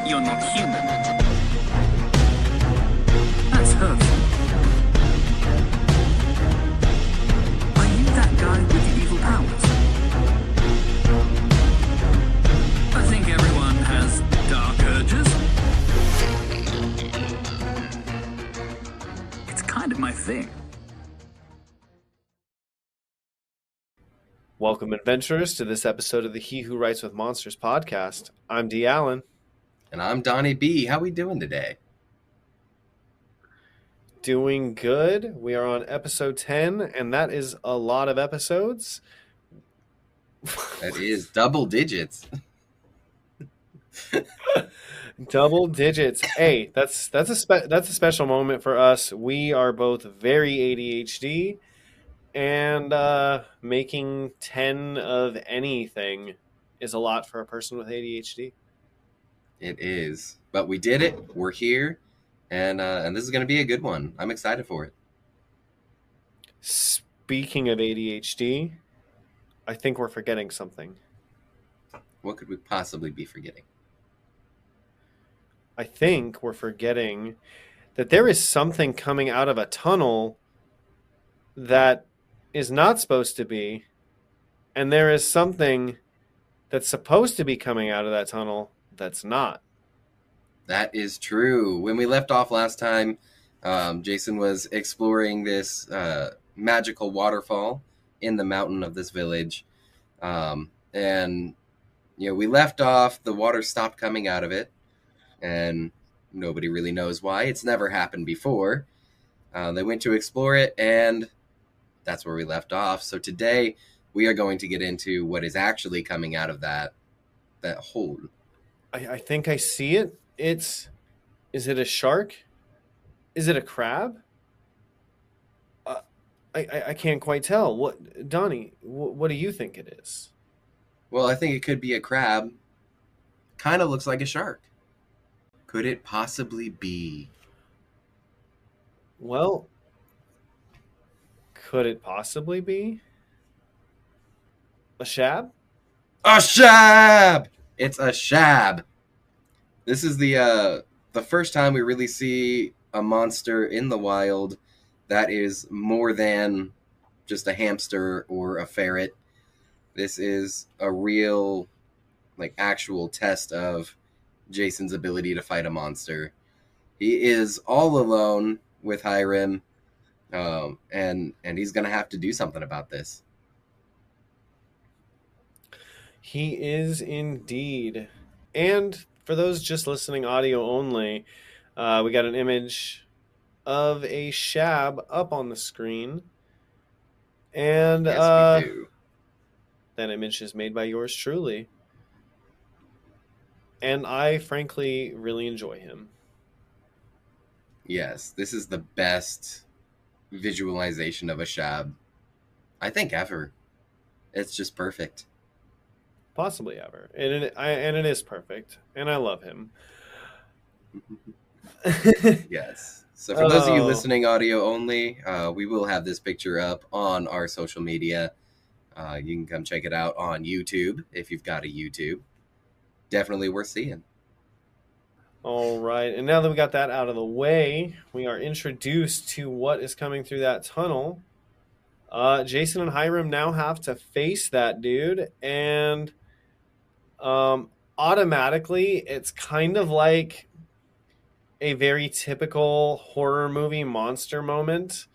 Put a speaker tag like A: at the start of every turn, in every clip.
A: You're not human. That's hurtful. Are you that guy with the evil powers? I think everyone has dark urges. It's kind of my thing.
B: Welcome, adventurers, to this episode of the He Who Writes with Monsters podcast. I'm D. Allen.
C: And I'm Donnie B. How we doing today?
B: Doing good. We are on episode 10, and that is a lot of episodes.
C: That is double digits.
B: Double digits. Hey, that's a special moment for us. We are both very ADHD, and making 10 of anything is a lot for a person with ADHD.
C: It is. But we did it. We're here. And this is going to be a good one. I'm excited for it.
B: Speaking of ADHD, I think we're forgetting something.
C: What could we possibly be forgetting?
B: I think we're forgetting that there is something coming out of a tunnel that is not supposed to be, and there is something that's supposed to be coming out of that tunnel that's not.
C: That is true. When we left off last time, Jason was exploring this magical waterfall in the mountain of this village. And, we left off, the water stopped coming out of it, and nobody really knows why. It's never happened before. They went to explore it, and that's where we left off. So today we are going to get into what is actually coming out of that hole.
B: I think I see it. Is it a shark? Is it a crab? I can't quite tell. What, Donnie, what do you think it is?
C: Well, I think it could be a crab. Kind of looks like a shark. Could it possibly be?
B: Well, could it possibly be a shab?
C: A shab! It's a shab. This is the first time we really see a monster in the wild that is more than just a hamster or a ferret. This is a real, actual test of Jason's ability to fight a monster. He is all alone with Hiram. And he's going to have to do something about this.
B: He is indeed. And for those just listening audio only, we got an image of a shab up on the screen. And
C: yes, we do.
B: That image is made by yours truly. And I frankly really enjoy him.
C: Yes, this is the best visualization of a shab I think ever. It's just perfect.
B: Possibly ever. And it is perfect. And I love him.
C: Yes. So for those of you listening audio only, we will have this picture up on our social media. You can come check it out on YouTube if you've got a YouTube. Definitely worth seeing.
B: All right, and now that we got that out of the way, we are introduced to what is coming through that tunnel. Jason and Hiram now have to face that dude, and automatically, it's kind of like a very typical horror movie monster moment.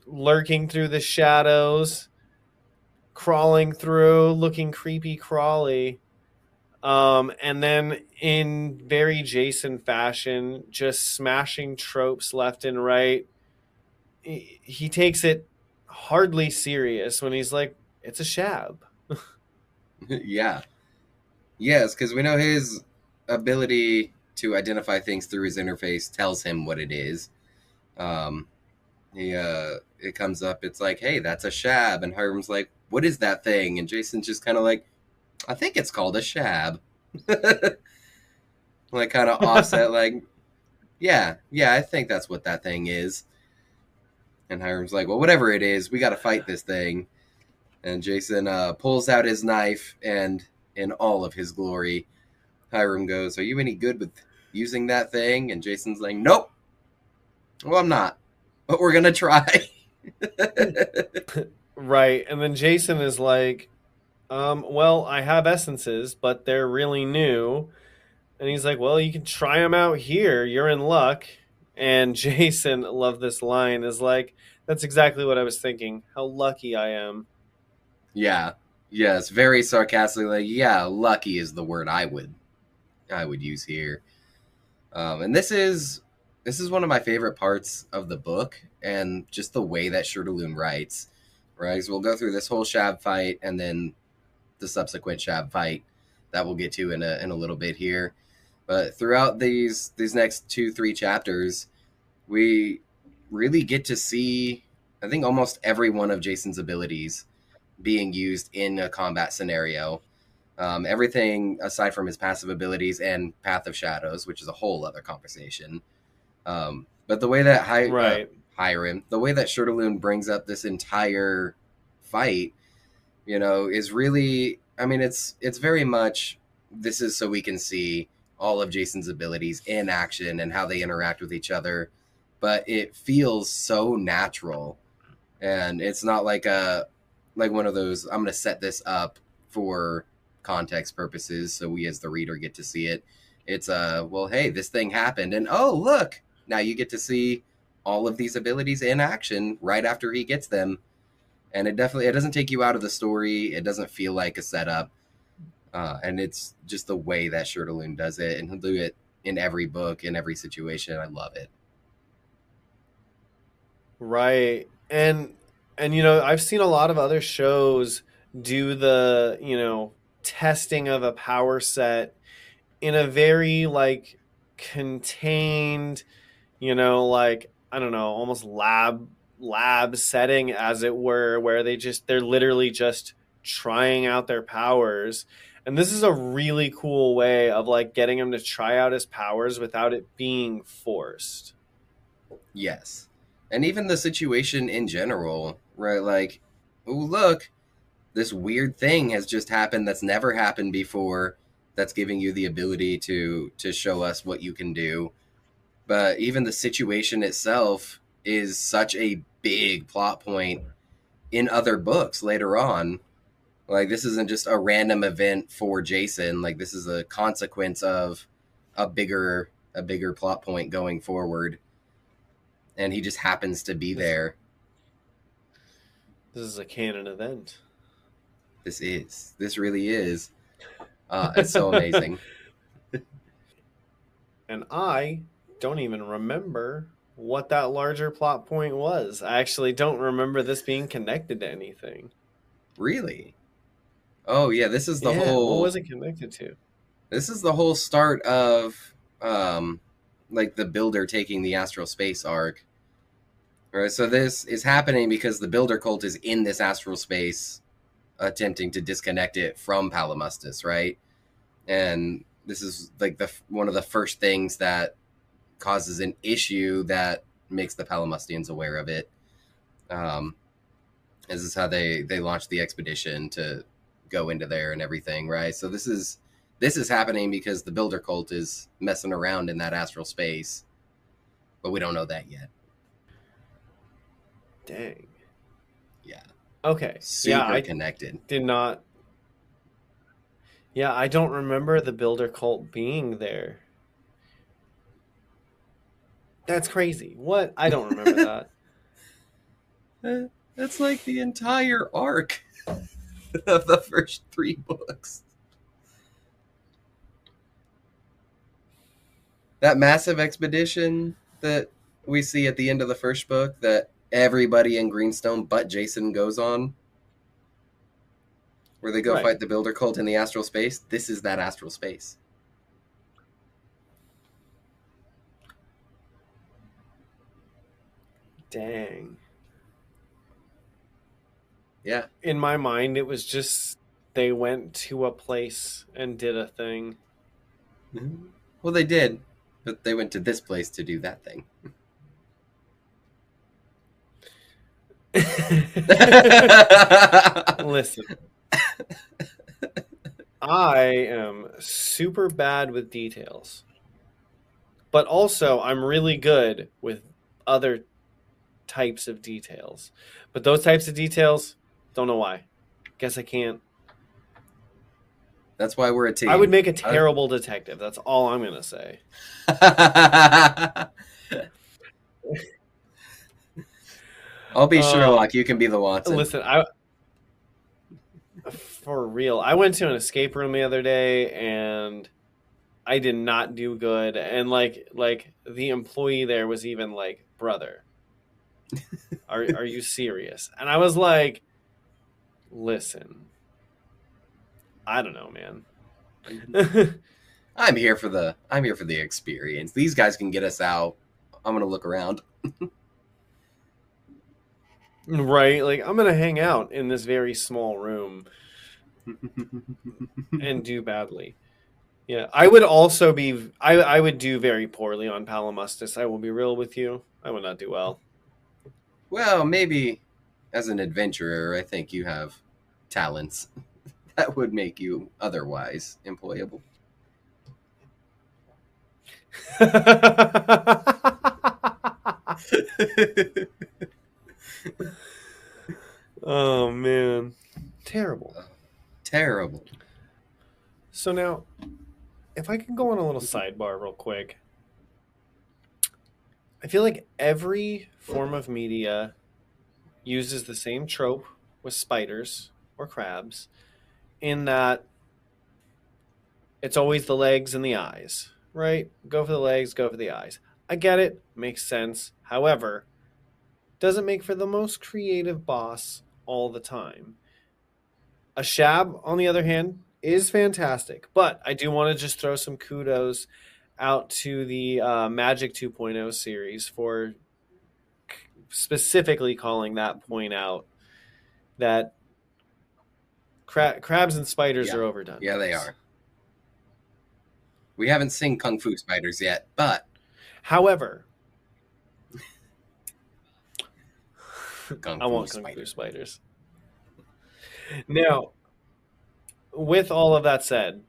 B: Lurking through the shadows, crawling through, looking creepy crawly. And then in very Jason fashion, just smashing tropes left and right. He takes it hardly serious when he's like, it's a shab.
C: Yeah. Yes, because we know his ability to identify things through his interface tells him what it is. It comes up, it's like, hey, that's a shab. And Hiram's like, what is that thing? And Jason's just kind of like, I think it's called a shab. Kind of offset, yeah, I think that's what that thing is. And Hiram's like, well, whatever it is, we got to fight this thing. And Jason pulls out his knife and, in all of his glory, Hiram goes, "Are you any good with using that thing?" And Jason's like, "Nope. Well, I'm not. But we're going to try."
B: Right. And then Jason is like, well, I have essences, but they're really new. And he's like, well, you can try them out here. You're in luck. And Jason, love this line, is like, that's exactly what I was thinking. How lucky I am.
C: Yeah. Yes, very sarcastically. Like, yeah, lucky is the word I would use here. And this is one of my favorite parts of the book, and just the way that Shirtaloon writes. Right, so we'll go through this whole Shab fight, and then the subsequent Shab fight that we'll get to in a little bit here. But throughout these next 2-3 chapters, we really get to see, I think, almost every one of Jason's abilities being used in a combat scenario. Everything aside from his passive abilities and Path of Shadows, which is a whole other conversation. But the way that
B: Right.
C: Hiram, the way that Shirtaloon brings up this entire fight, is really, I mean, it's very much, this is so we can see all of Jason's abilities in action and how they interact with each other. But it feels so natural, and it's not like one of those, I'm going to set this up for context purposes so we as the reader get to see it. It's well, hey, this thing happened, and oh, look, now you get to see all of these abilities in action right after he gets them. And it doesn't take you out of the story. It doesn't feel like a setup. And it's just the way that Shirtaloon does it, and he'll do it in every book, in every situation. I love it.
B: Right. And I've seen a lot of other shows do the, testing of a power set in a very like contained, like I don't know, almost lab setting as it were, where they're literally just trying out their powers. And this is a really cool way of like getting him to try out his powers without it being forced.
C: Yes. And even the situation in general, right? Like, oh, look, this weird thing has just happened that's never happened before, that's giving you the ability to show us what you can do. But even the situation itself is such a big plot point in other books later on. Like, this isn't just a random event for Jason. Like, this is a consequence of a bigger plot point going forward. And he just happens to be there.
B: This is a canon event.
C: This really is. It's so amazing.
B: And I don't even remember what that larger plot point was. I actually don't remember this being connected to anything.
C: Really? Oh yeah, this is the
B: Yeah,
C: whole.
B: what was it connected to?
C: This is the whole start of like the Builder taking the astral space arc. All right, so this is happening because the Builder cult is in this astral space, attempting to disconnect it from Palamustus, right? And this is like one of the first things that causes an issue that makes the Palamustians aware of it. This is how they launched the expedition to go into there and everything, right? So this is happening because the Builder cult is messing around in that astral space, but we don't know that yet.
B: Dang.
C: Yeah.
B: Okay.
C: Super connected.
B: Did not. Yeah, I don't remember the Builder cult being there. That's crazy. What? I don't remember that.
C: That's like the entire arc of the first 3 books. That massive expedition that we see at the end of the first book that everybody in Greenstone but Jason goes on, where they go fight the Builder cult in the astral space. This is that astral space.
B: Dang.
C: Yeah.
B: In my mind, it was just they went to a place and did a thing.
C: Well, they did, but they went to this place to do that thing.
B: Listen. I am super bad with details, but also I'm really good with other types of details. But those types of details, don't know why. Guess I can't.
C: That's why we're a
B: I would
C: team.
B: make a terrible detective. That's all I'm going to say.
C: I'll be Sherlock. You can be the Watson.
B: Listen, for real, I went to an escape room the other day and I did not do good. And like the employee there was even like, brother, are you serious? And I was like, listen, I don't know, man.
C: I'm here for the experience. These guys can get us out. I'm gonna look around.
B: Right? Like, I'm going to hang out in this very small room and do badly. Yeah, I would also be. I would do very poorly on Palimustis. I will be real with you. I would not do well.
C: Well, maybe as an adventurer, I think you have talents that would make you otherwise employable.
B: Oh man, terrible.
C: Terrible.
B: So now, if I can go on a little sidebar real quick, I feel like every form of media uses the same trope with spiders or crabs, in that it's always the legs and the eyes, right? Go for the legs, go for the eyes. I get it, makes sense. However, doesn't make for the most creative boss all the time. A Shab, on the other hand, is fantastic, but I do want to just throw some kudos out to the Magic 2.0 series for specifically calling that point out, that crabs and spiders are overdone.
C: Yeah, they are. We haven't seen Kung Fu spiders yet, but
B: however,
C: Kung
B: I
C: Fu
B: want Kung Fu spiders. Now, with all of that said,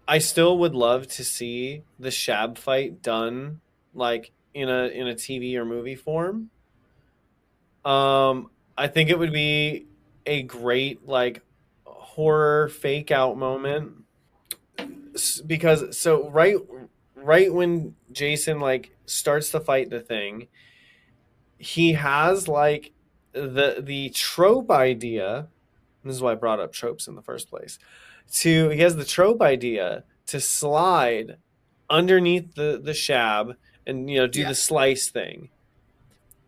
B: I still would love to see the Shab fight done like in a TV or movie form. I think it would be a great like horror fake out moment, because so right when Jason like starts to fight the thing, he has like the trope idea. This is why I brought up tropes in the first place. He has the trope idea to slide underneath the Shab and do the slice thing,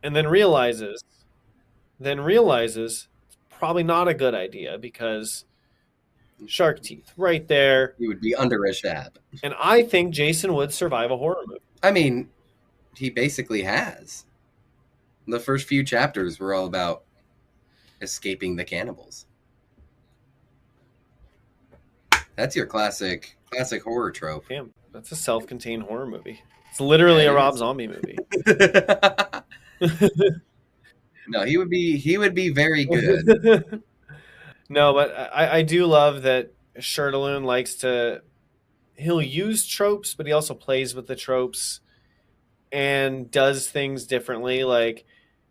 B: and then realizes it's probably not a good idea because shark teeth right there.
C: He would be under a Shab.
B: And I think Jason would survive a horror movie.
C: I mean, he basically has. The first few chapters were all about escaping the cannibals. That's your classic horror trope.
B: Damn, that's a self-contained horror movie. It's literally a Rob Zombie movie.
C: No, he would be very good.
B: No, but I do love that Shirtaloon likes to. He'll use tropes, but he also plays with the tropes and does things differently. Like,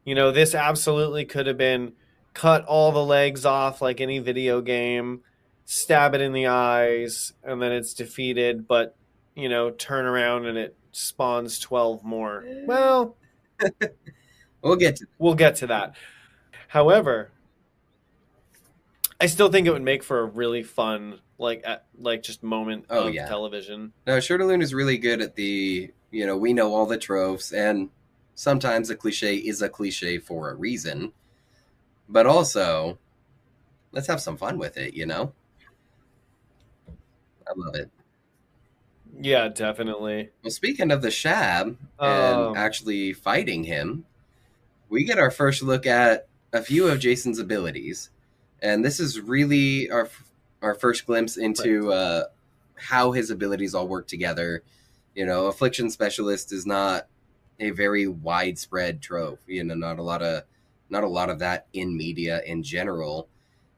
B: this absolutely could have been cut all the legs off like any video game, stab it in the eyes, and then it's defeated, but, turn around and it spawns 12 more. Well,
C: we'll get
B: to that. However, I still think it would make for a really fun, like just moment of television.
C: No, Shirtaloon is really good at the, we know all the tropes, and sometimes a cliche is a cliche for a reason. But also, let's have some fun with it, I love it.
B: Yeah, definitely.
C: Well, speaking of the Shab and actually fighting him, we get our first look at a few of Jason's abilities. And this is really our first glimpse into how his abilities all work together. Affliction Specialist is not a very widespread trope. Not a lot of that in media in general,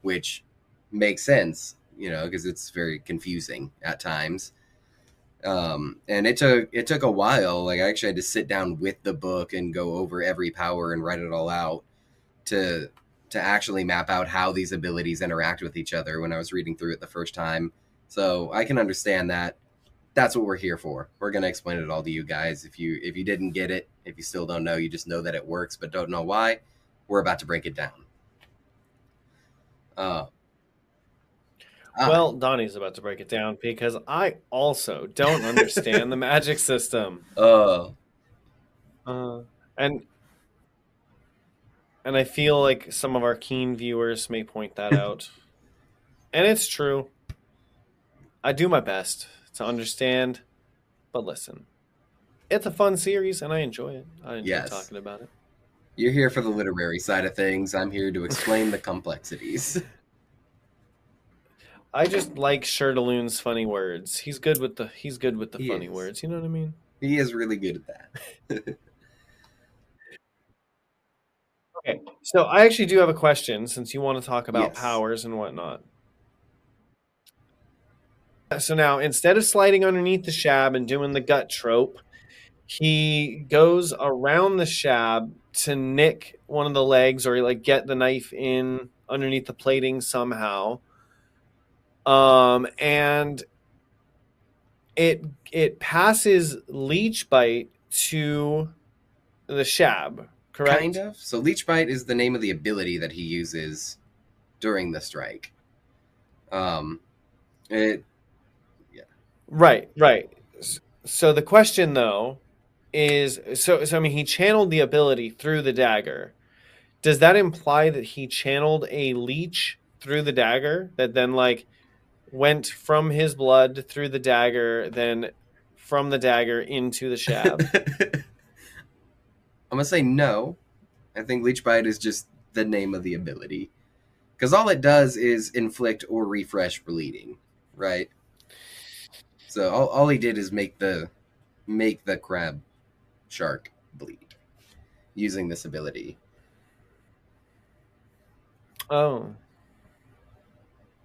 C: which makes sense. because it's very confusing at times. And it took a while. Like I actually had to sit down with the book and go over every power and write it all out to actually map out how these abilities interact with each other when I was reading through it the first time. So I can understand that. That's what we're here for. We're going to explain it all to you guys. If you didn't get it, if you still don't know, you just know that it works but don't know why, we're about to break it down.
B: Well, Donnie's about to break it down because I also don't understand the magic system.
C: Uh,
B: And I feel like some of our keen viewers may point that out. And it's true. I do my best to understand, but listen. It's a fun series and I enjoy it. I enjoy
C: Yes.
B: talking about it.
C: You're here for the literary side of things. I'm here to explain the complexities.
B: I just like Shirtaloon's funny words. He's good with the
C: He
B: funny
C: is.
B: words. You know what I mean?
C: He is really good at that.
B: Okay. So I actually do have a question since you want to talk about
C: Yes.
B: powers and whatnot. So now instead of sliding underneath the shab and doing the gut trope, he goes around the shab to nick one of the legs or like get the knife in underneath the plating somehow. And it passes leech bite to the shab, correct?
C: Kind of. So Leech Bite is the name of the ability that he uses during the strike. It
B: Right. So the question though is so I mean he channeled the ability through the dagger. Does that imply that he channeled a leech through the dagger that then like went from his blood through the dagger, then from the dagger into the shab?
C: I'm gonna say no. I think Leech Bite is just the name of the ability, because all it does is inflict or refresh bleeding, right? So all he did is make the crab shark bleed using this ability.
B: Oh.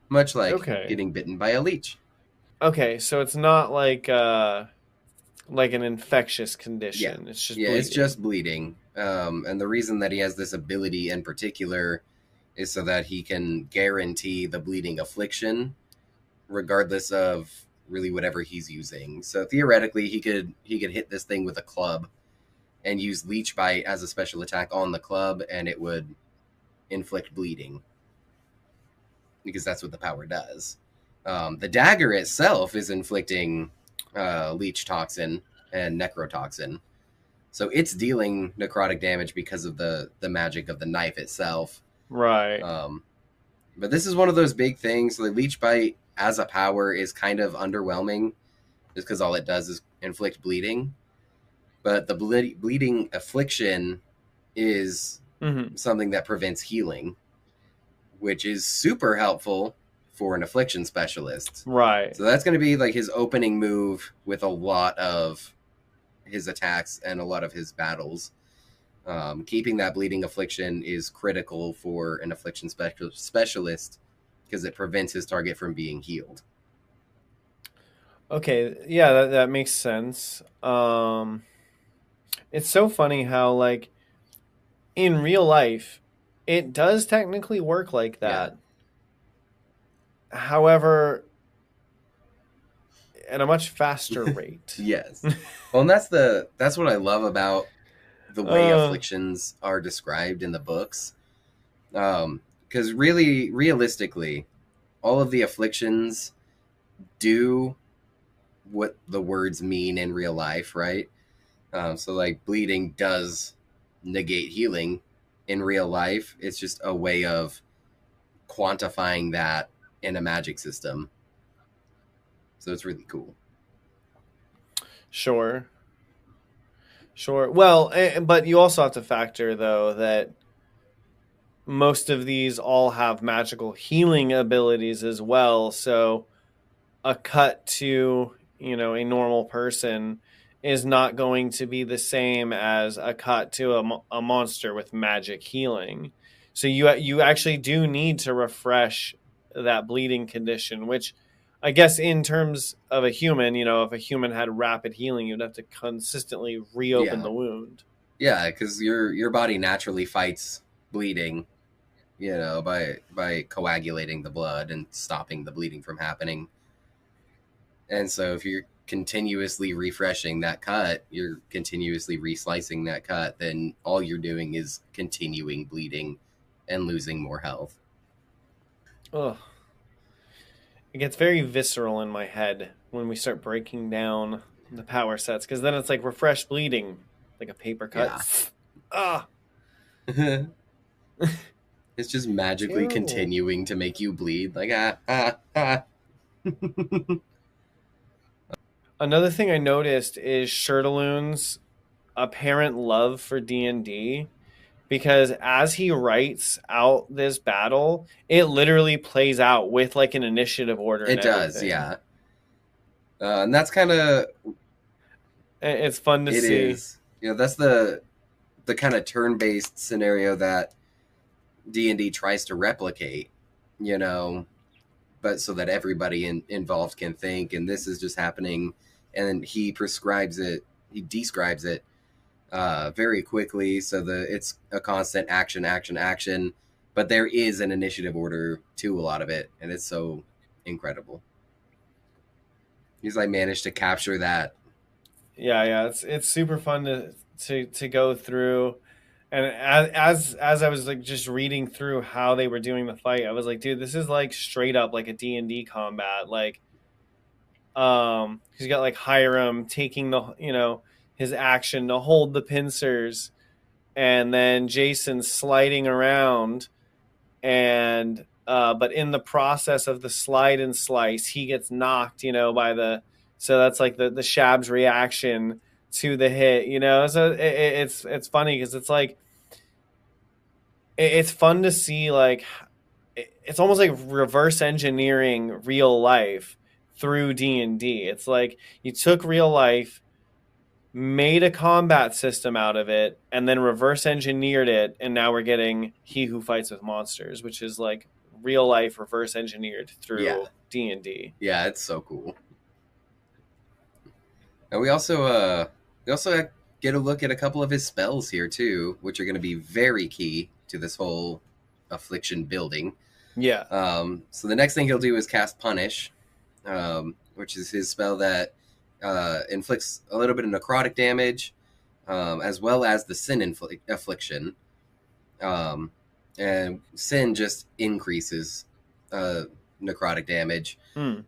C: Much like
B: Okay.
C: getting bitten by a leech.
B: Okay, so it's not like an infectious condition. It's just bleeding.
C: It's just bleeding. And the reason that he has this ability in particular is so that he can guarantee the bleeding affliction, regardless of really whatever he's using. So theoretically, he could hit this thing with a club and use Leech Bite as a special attack on the club, and it would inflict bleeding, because that's what the power does. The dagger itself is inflicting leech toxin and necrotoxin. So it's dealing necrotic damage because of the magic of the knife itself.
B: Right.
C: But this is one of those big things. The Leech Bite as a power is kind of underwhelming just because all it does is inflict bleeding. But the bleeding affliction is something that prevents healing, which is super helpful for an affliction specialist.
B: Right.
C: So that's going to be like his opening move with a lot of his attacks and a lot of his battles. Keeping that bleeding affliction is critical for an affliction specialist because it prevents his target from being healed.
B: Okay, yeah, that makes sense. It's so funny how like in real life it does technically work like that. However, at a much faster rate.
C: Yes. Well, and that's what I love about the way afflictions are described in the books. Because really, realistically, all of the afflictions do what the words mean in real life, right? So like bleeding does negate healing in real life. It's just a way of quantifying that in a magic system. So it's really cool.
B: Sure. Well, but you also have to factor though that most of these all have magical healing abilities as well. So a cut to, a normal person is not going to be the same as a cut to a monster with magic healing. So you actually do need to refresh that bleeding condition, which I guess in terms of a human, if a human had rapid healing, you'd have to consistently reopen the wound.
C: Yeah, because your body naturally fights bleeding, by coagulating the blood and stopping the bleeding from happening. And so if you're continuously refreshing that cut, you're continuously reslicing that cut, then all you're doing is continuing bleeding and losing more health.
B: Ugh. It gets very visceral in my head when we start breaking down the power sets, because then it's like refresh bleeding, like a paper cut. Ah.
C: It's just magically continuing to make you bleed. Like,
B: Another thing I noticed is Shirtaloon's apparent love for D&D, because as he writes out this battle, it literally plays out with like an initiative order.
C: It does, yeah. And that's kind of...
B: It's fun to see.
C: It is. That's the kind of turn-based scenario that D&D tries to replicate, but so that everybody involved can think, and this is just happening, and he describes it very quickly, so it's a constant action, but there is an initiative order to a lot of it, and it's so incredible. He's like managed to capture that.
B: Yeah, it's super fun to go through. And as I was like just reading through how they were doing the fight, I was like, dude, this is like straight up like a D&D combat. Like, he's got like Hiram taking his action to hold the pincers, and then Jason sliding around, and but in the process of the slide and slice, he gets knocked, so that's like the Shab's reaction to the hit, so it's funny because it's like it's fun to see, like it's almost like reverse engineering real life through D&D. It's like you took real life, made a combat system out of it, and then reverse engineered it, and now we're getting He Who Fights with Monsters, which is like real life reverse engineered through D&D.
C: Yeah, it's so cool. And we also get a look at a couple of his spells here too, which are going to be very key to this whole affliction building.
B: Yeah.
C: So the next thing he'll do is cast Punish, which is his spell that inflicts a little bit of necrotic damage, as well as the Sin affliction. And Sin just increases necrotic damage.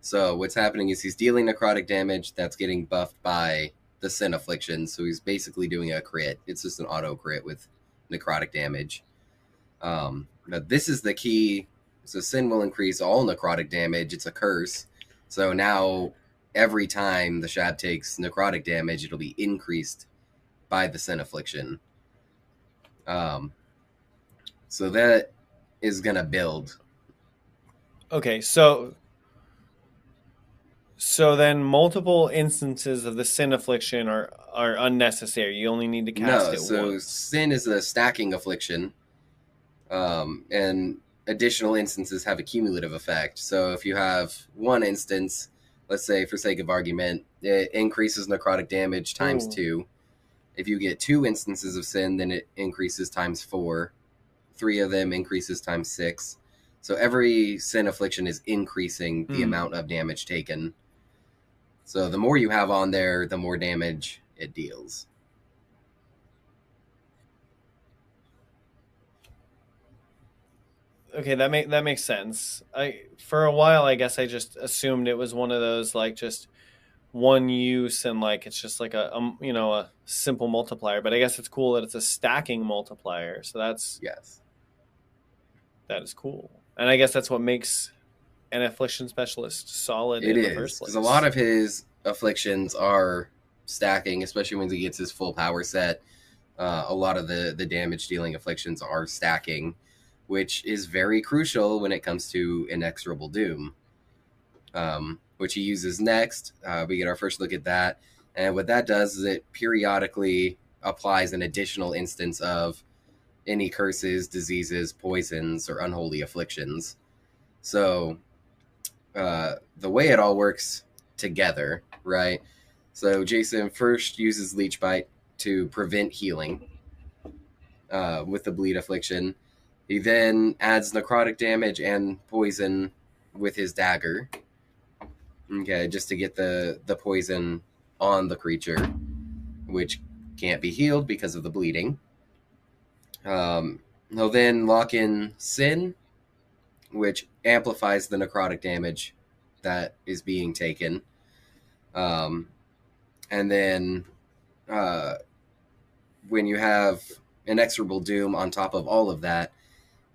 C: So what's happening is he's dealing necrotic damage that's getting buffed by the Sin affliction. So he's basically doing a crit. It's just an auto crit with necrotic damage. But this is the key. So Sin will increase all necrotic damage. It's a curse. So now every time the Shab takes necrotic damage, it'll be increased by the Sin affliction. So that is going to build.
B: Okay, so then multiple instances of the Sin affliction are unnecessary. You only need to cast it once.
C: Sin is a stacking affliction, and additional instances have a cumulative effect. So if you have one instance, let's say for sake of argument, it increases necrotic damage times 2. If you get 2 instances of Sin, then it increases times 4. 3 of them increases times 6. So every Sin affliction is increasing the amount of damage taken. So the more you have on there, the more damage it deals.
B: Okay, that makes sense. For a while, I guess I just assumed it was one of those like just one use and like it's just like a simple multiplier. But I guess it's cool that it's a stacking multiplier. So that is cool. And I guess that's what makes an affliction specialist solid in the first place.
C: Because a lot of his afflictions are stacking, especially when he gets his full power set. A lot of the damage dealing afflictions are stacking, which is very crucial when it comes to Inexorable Doom, which he uses next. We get our first look at that. And what that does is it periodically applies an additional instance of any curses, diseases, poisons, or unholy afflictions. So the way it all works together, right? So Jason first uses Leech Bite to prevent healing with the bleed affliction. He then adds necrotic damage and poison with his dagger. Okay, just to get the poison on the creature, which can't be healed because of the bleeding. He'll then lock in Sin, which amplifies the necrotic damage that is being taken. And then when you have Inexorable Doom on top of all of that,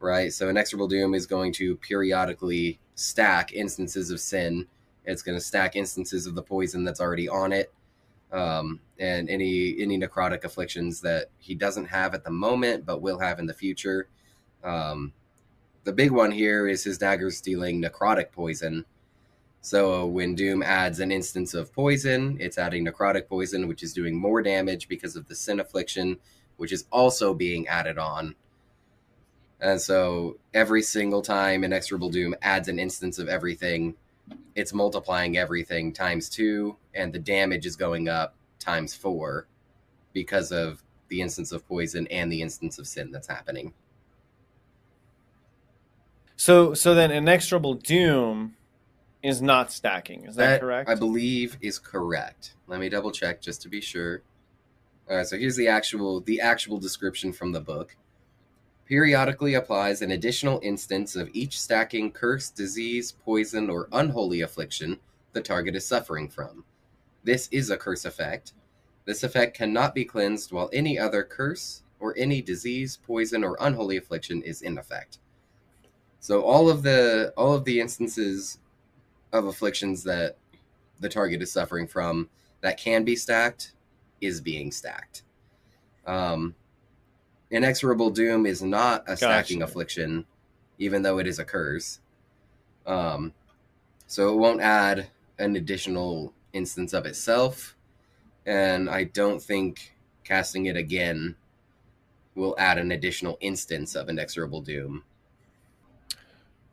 C: right? So Inexorable Doom is going to periodically stack instances of Sin. It's going to stack instances of the poison that's already on it, and any necrotic afflictions that he doesn't have at the moment but will have in the future. The big one here is his daggers dealing necrotic poison. So when Doom adds an instance of poison, it's adding necrotic poison, which is doing more damage because of the Sin affliction, which is also being added on. And so every single time Inexorable Doom adds an instance of everything, it's multiplying everything times 2, and the damage is going up times 4 because of the instance of poison and the instance of Sin that's happening.
B: So then Inexorable Doom is not stacking. Is that correct?
C: I believe is correct. Let me double check just to be sure. All right, so here's the actual description from the book. Periodically applies an additional instance of each stacking curse, disease, poison, or unholy affliction the target is suffering from. This is a curse effect. This effect cannot be cleansed while any other curse or any disease, poison, or unholy affliction is in effect. So all of the instances of afflictions that the target is suffering from that can be stacked is being stacked. Inexorable Doom is not a stacking affliction, even though it is a curse. So it won't add an additional instance of itself, and I don't think casting it again will add an additional instance of Inexorable Doom.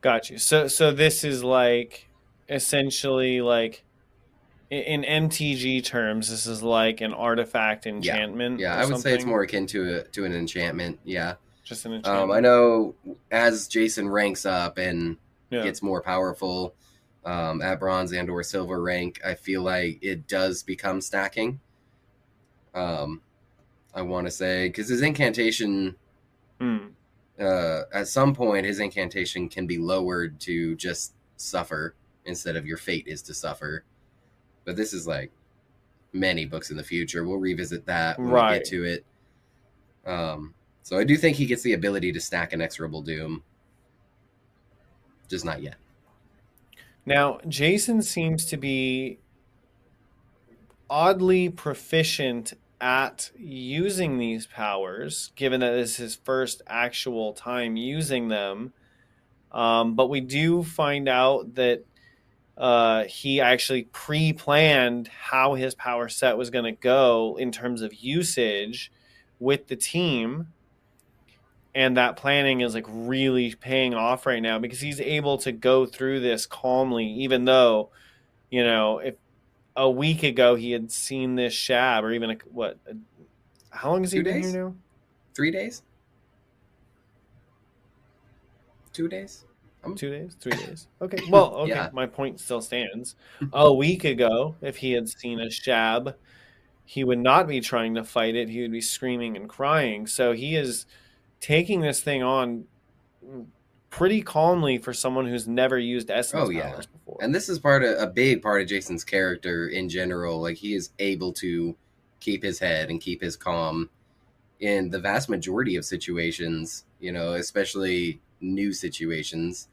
B: Got you. So this is like essentially like in MTG terms, this is like an artifact enchantment.
C: Yeah, I would say it's more akin to an enchantment. Yeah,
B: just an enchantment.
C: I know as Jason ranks up and gets more powerful at bronze and or silver rank, I feel like it does become stacking. I want to say because his incantation, at some point, his incantation can be lowered to just suffer instead of your fate is to suffer. But this is like many books in the future. We'll revisit that when we get to it. So I do think he gets the ability to stack Inexorable Doom. Just not yet.
B: Now, Jason seems to be oddly proficient at using these powers, given that this is his first actual time using them. But we do find out that he actually pre-planned how his power set was going to go in terms of usage with the team. And that planning is like really paying off right now because he's able to go through this calmly, even though, if a week ago he had seen this shab, or even how long has he been here now?
C: 3 days? 2 days?
B: 2 days? 3 days? Okay. Well, okay. Yeah. My point still stands. A week ago, if he had seen a shab, he would not be trying to fight it. He would be screaming and crying. So he is taking this thing on pretty calmly for someone who's never used essence powers before.
C: And this is a big part of Jason's character in general. Like, he is able to keep his head and keep his calm in the vast majority of situations, especially new situations.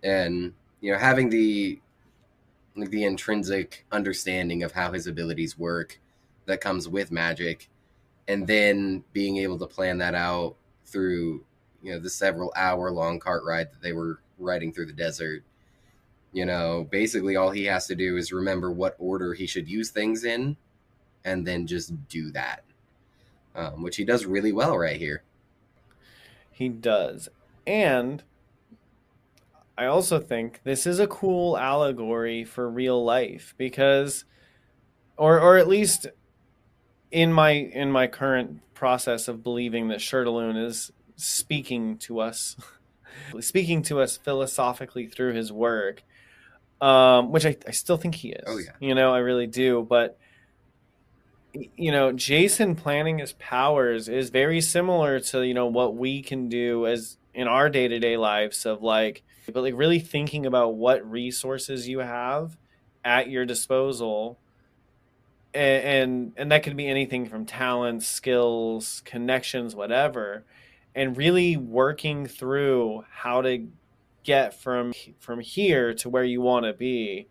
C: And, having the intrinsic understanding of how his abilities work that comes with magic, and then being able to plan that out through, the several hour-long cart ride that they were riding through the desert. Basically all he has to do is remember what order he should use things in, and then just do that, which he does really well right here.
B: He does. And I also think this is a cool allegory for real life because, or at least in my current process of believing that Shirtaloon is speaking to us philosophically through his work, which I still think he
C: Oh
B: is.
C: yeah.
B: You know, I really do. But you know, Jason planning his powers is very similar to, you know, what we can do as in our day-to-day lives of like, but like really thinking about what resources you have at your disposal, and that could be anything from talents, skills, connections, whatever, and really working through how to get from here to where you want to be.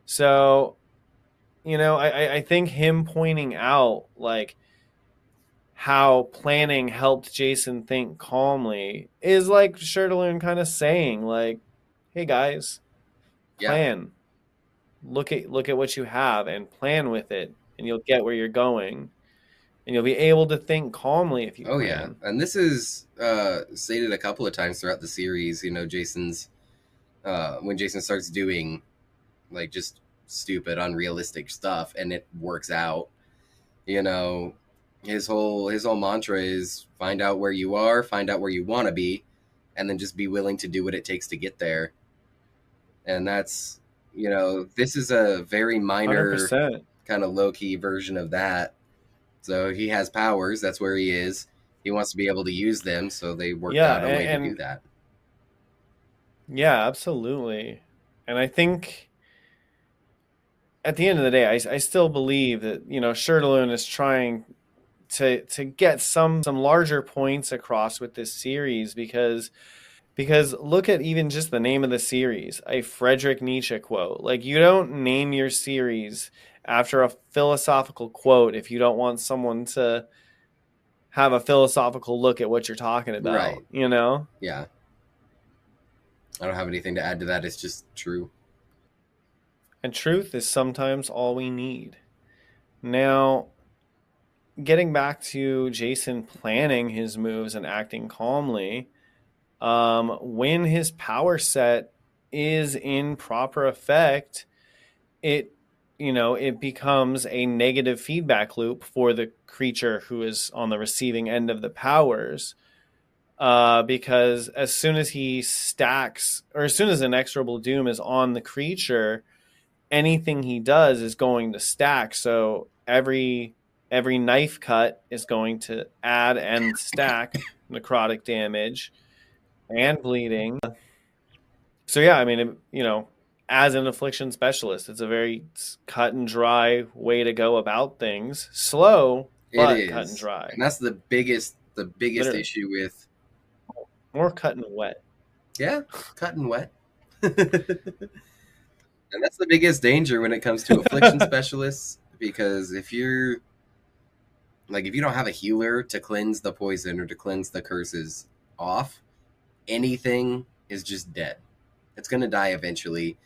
B: So, you know, I think him pointing out like how planning helped Jason think calmly is like Shirtaloon kind of saying like, "Hey guys,
C: Yeah.
B: plan. Look at what you have and plan with it, and you'll get where you're going, and you'll be able to think calmly if you
C: Oh yeah.
B: plan."
C: And this is stated a couple of times throughout the series. You know, Jason's when Jason starts doing like just stupid, unrealistic stuff, and it works out. You know, his whole mantra is find out where you are, find out where you want to be, and then just be willing to do what it takes to get there. And that's, you know, this is a very minor
B: 100%.
C: kind of low key version of that. So he has powers. That's where he is. He wants to be able to use them. So they worked
B: Yeah,
C: out a way to do that.
B: yeah, absolutely. And I think at the end of the day, I still believe that, you know, Shirtaloon is trying to get some larger points across with this series because look at even just the name of the series, a Friedrich Nietzsche quote. Like you don't name your series after a philosophical quote if you don't want someone to have a philosophical look at what you're talking about,
C: Right.
B: you know?
C: Yeah. I don't have anything to add to that. It's just true.
B: And truth is sometimes all we need. Now, getting back to Jason planning his moves and acting calmly, when his power set is in proper effect, it you know it becomes a negative feedback loop for the creature who is on the receiving end of the powers. Because as soon as he stacks, or as soon as inexorable doom is on the creature, anything he does is going to stack. So every knife cut is going to add and stack necrotic damage and bleeding. So yeah, I mean, you know, as an affliction specialist, it's a very cut and dry way to go about things. Slow,
C: It
B: but cut and
C: is.
B: dry.
C: And that's the biggest
B: Literally,
C: issue with,
B: more cut and wet.
C: yeah, cut and wet. And that's the biggest danger when it comes to affliction specialists, because if you don't have a healer to cleanse the poison or to cleanse the curses off, anything is just dead. It's going to die eventually.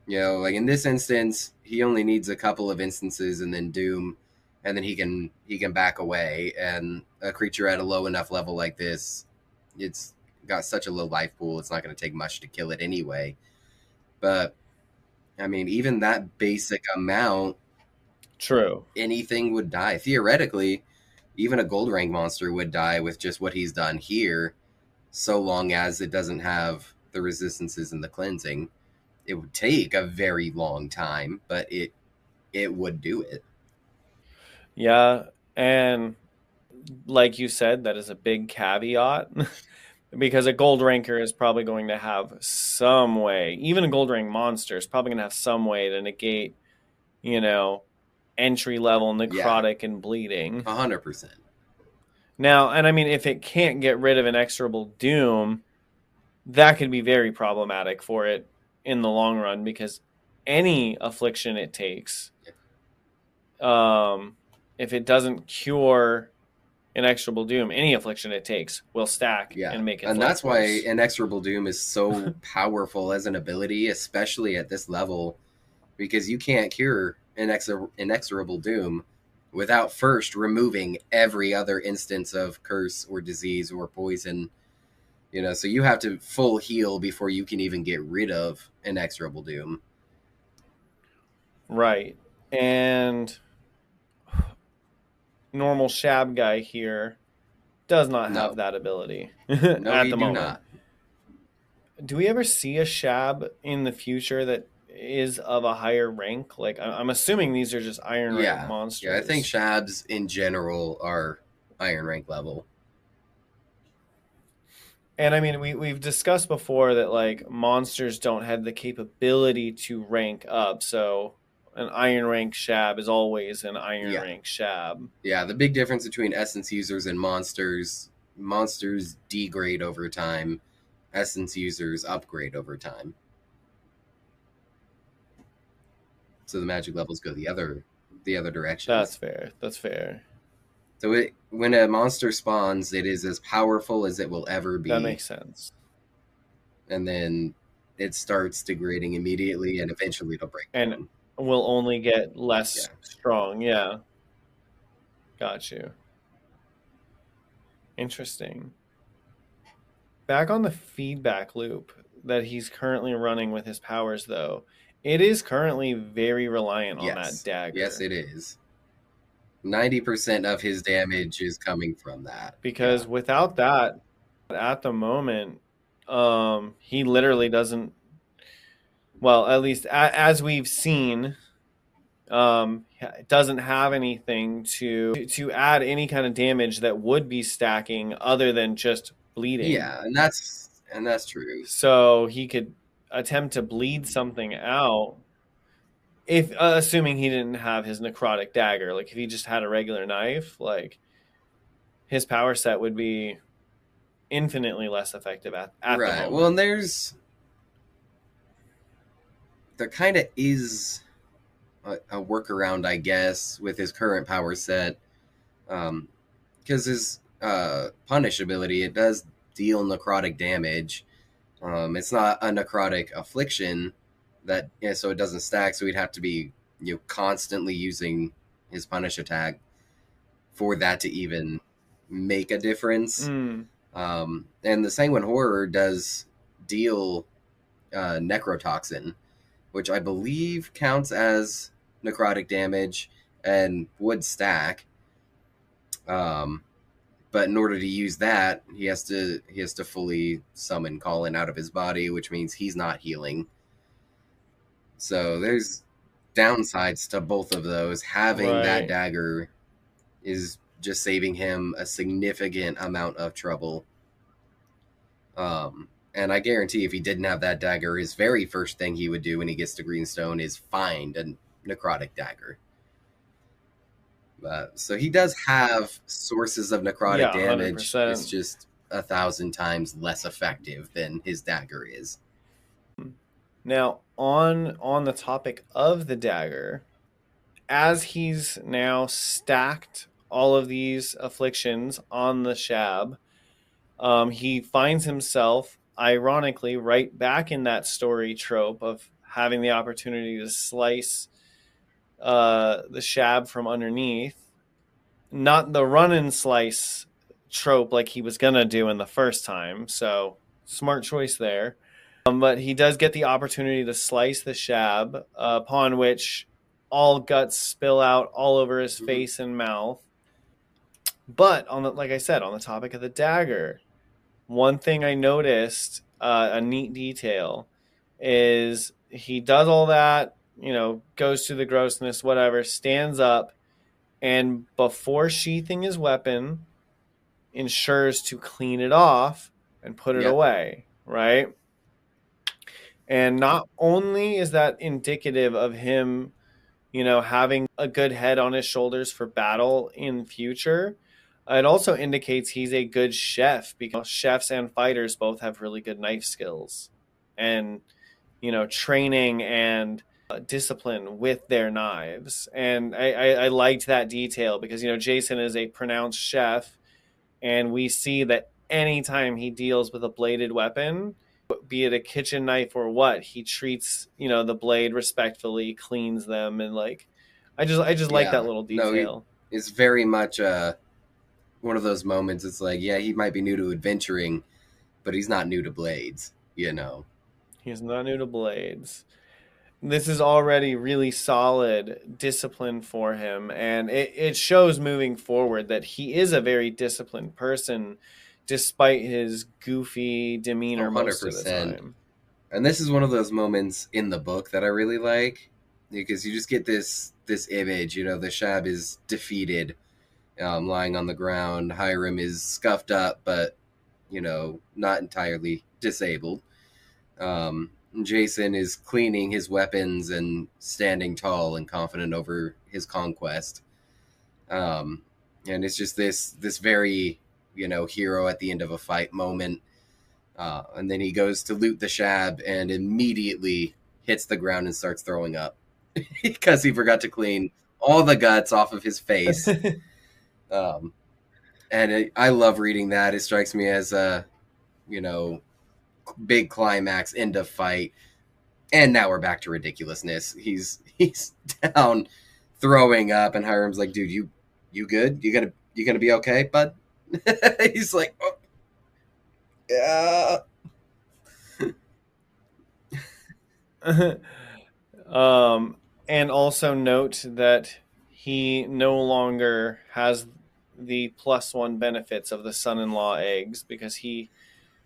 C: You know, like in this instance, he only needs a couple of instances and then doom, and then he can back away. And a creature at a low enough level like this, it's got such a low life pool, it's not going to take much to kill it anyway. But I mean, even that basic amount,
B: True.
C: anything would die. Theoretically, even a gold rank monster would die with just what he's done here, so long as it doesn't have the resistances and the cleansing. It would take a very long time, but it would do it.
B: Yeah, and like you said, that is a big caveat because a gold ranker is probably going to have some way, even a gold rank monster is probably going to have some way to negate, you know, entry level
C: Yeah,
B: necrotic and bleeding.
C: 100%.
B: Now, and I mean, if it can't get rid of inexorable doom, that could be very problematic for it in the long run because any affliction it takes, um, if it doesn't cure inexorable doom, any affliction it takes will stack
C: Yeah,
B: and make its
C: and
B: life
C: that's why
B: worse.
C: inexorable doom is so powerful as an ability, especially at this level, because you can't cure inexorable doom without first removing every other instance of curse or disease or poison. So you have to full heal before you can even get rid of inexorable doom.
B: Right. And normal Shab guy here does not have
C: No.
B: that ability
C: No,
B: at
C: we
B: the
C: do
B: moment.
C: not.
B: Do we ever see a Shab in the future that is of a higher rank? Like, I'm assuming these are just Iron rank
C: Yeah.
B: monsters.
C: Yeah, I think Shabs in general are Iron rank level.
B: And I mean, we've discussed before that like monsters don't have the capability to rank up. So an Iron rank Shab is always an Iron
C: Yeah.
B: rank Shab.
C: Yeah, the big difference between essence users and monsters degrade over time, essence users upgrade over time. So the magic levels go the other directions.
B: That's fair. That's fair.
C: So when a monster spawns, it is as powerful as it will ever be.
B: That makes sense.
C: And then it starts degrading immediately, and eventually it'll break
B: And
C: down.
B: will only get less strong. Yeah. Got you. Interesting. Back on the feedback loop that he's currently running with his powers, though, it is currently very reliant on that dagger.
C: Yes, it is. 90% of his damage is coming from that.
B: Because without that, at the moment, he literally doesn't. Well, at least as we've seen, doesn't have anything to add any kind of damage that would be stacking other than just bleeding.
C: Yeah, and that's true.
B: So he could attempt to bleed something out if assuming he didn't have his necrotic dagger. Like if he just had a regular knife, like his power set would be infinitely less effective at the moment.
C: Well, and there kind of is a workaround, I guess, with his current power set, because his punish ability, it does deal necrotic damage. It's not a necrotic affliction that so it doesn't stack, so he'd have to be constantly using his punish attack for that to even make a difference. And the Sanguine Horror does deal necrotoxin, which I believe counts as necrotic damage and would stack. But in order to use that, he has to fully summon Colin out of his body, which means he's not healing. So there's downsides to both of those. Having that dagger is just saving him a significant amount of trouble. And I guarantee if he didn't have that dagger, his very first thing he would do when he gets to Greenstone is find a necrotic dagger. So he does have sources of necrotic damage. 100%. It's just 1,000 times less effective than his dagger is.
B: Now, on the topic of the dagger, as he's now stacked all of these afflictions on the Shab, he finds himself, ironically, right back in that story trope of having the opportunity to slice the Shab from underneath. Not the run and slice trope like he was gonna do in the first time, so smart choice there. But he does get the opportunity to slice the Shab, upon which all guts spill out all over his face and mouth. But like I said, on the topic of the dagger, one thing I noticed, a neat detail, is he does all that, goes through the grossness, whatever, stands up, and before sheathing his weapon, ensures to clean it off and put it away, right? And not only is that indicative of him, having a good head on his shoulders for battle in future, it also indicates he's a good chef, because chefs and fighters both have really good knife skills and, training and discipline with their knives. And I liked that detail because, Jason is a pronounced chef, and we see that anytime he deals with a bladed weapon, be it a kitchen knife or what, he treats, the blade respectfully, cleans them, and I just like that little detail.
C: No, it's very much one of those moments. It's like, he might be new to adventuring, but he's not new to blades, you know.
B: He's not new to blades. This is already really solid discipline for him, and it shows moving forward that he is a very disciplined person despite his goofy demeanor most of the
C: 100%.
B: time.
C: And this is one of those moments in the book that I really like, because you just get this image, you know, the Shab is defeated, lying on the ground. Hiram is scuffed up, but, you know, not entirely disabled. Jason is cleaning his weapons and standing tall and confident over his conquest. And it's just this very, you know, hero at the end of a fight moment. And then he goes to loot the Shab and immediately hits the ground and starts throwing up because he forgot to clean all the guts off of his face. I love reading that. It strikes me as a, you know, big climax, end of fight. And now we're back to ridiculousness. He's down throwing up, and Hiram's like, dude, you good? You gonna be okay, bud? He's like, oh, yeah.
B: And also note that he no longer has the +1 benefits of the son-in-law eggs because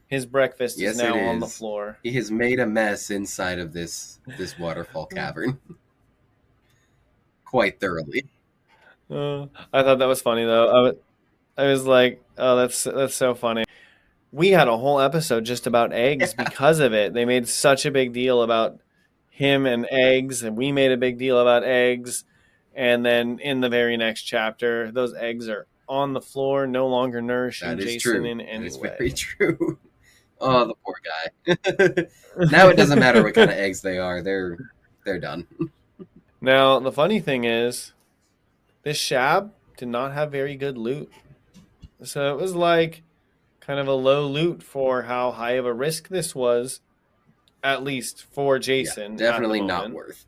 B: his breakfast is now on the floor.
C: He has made a mess inside of this waterfall cavern quite thoroughly.
B: I thought that was funny though. I was like, oh, that's so funny. We had a whole episode just about eggs because of it. They made such a big deal about him and eggs, and we made a big deal about eggs. And then in the very next chapter, those eggs are on the floor, no longer nourishing Jason in any way.
C: That is very true. Oh, the poor guy. Now it doesn't matter what kind of eggs they are. They're done.
B: Now, the funny thing is, this Shab did not have very good loot. So it was like kind of a low loot for how high of a risk this was, at least for Jason.
C: Yeah, definitely not worth.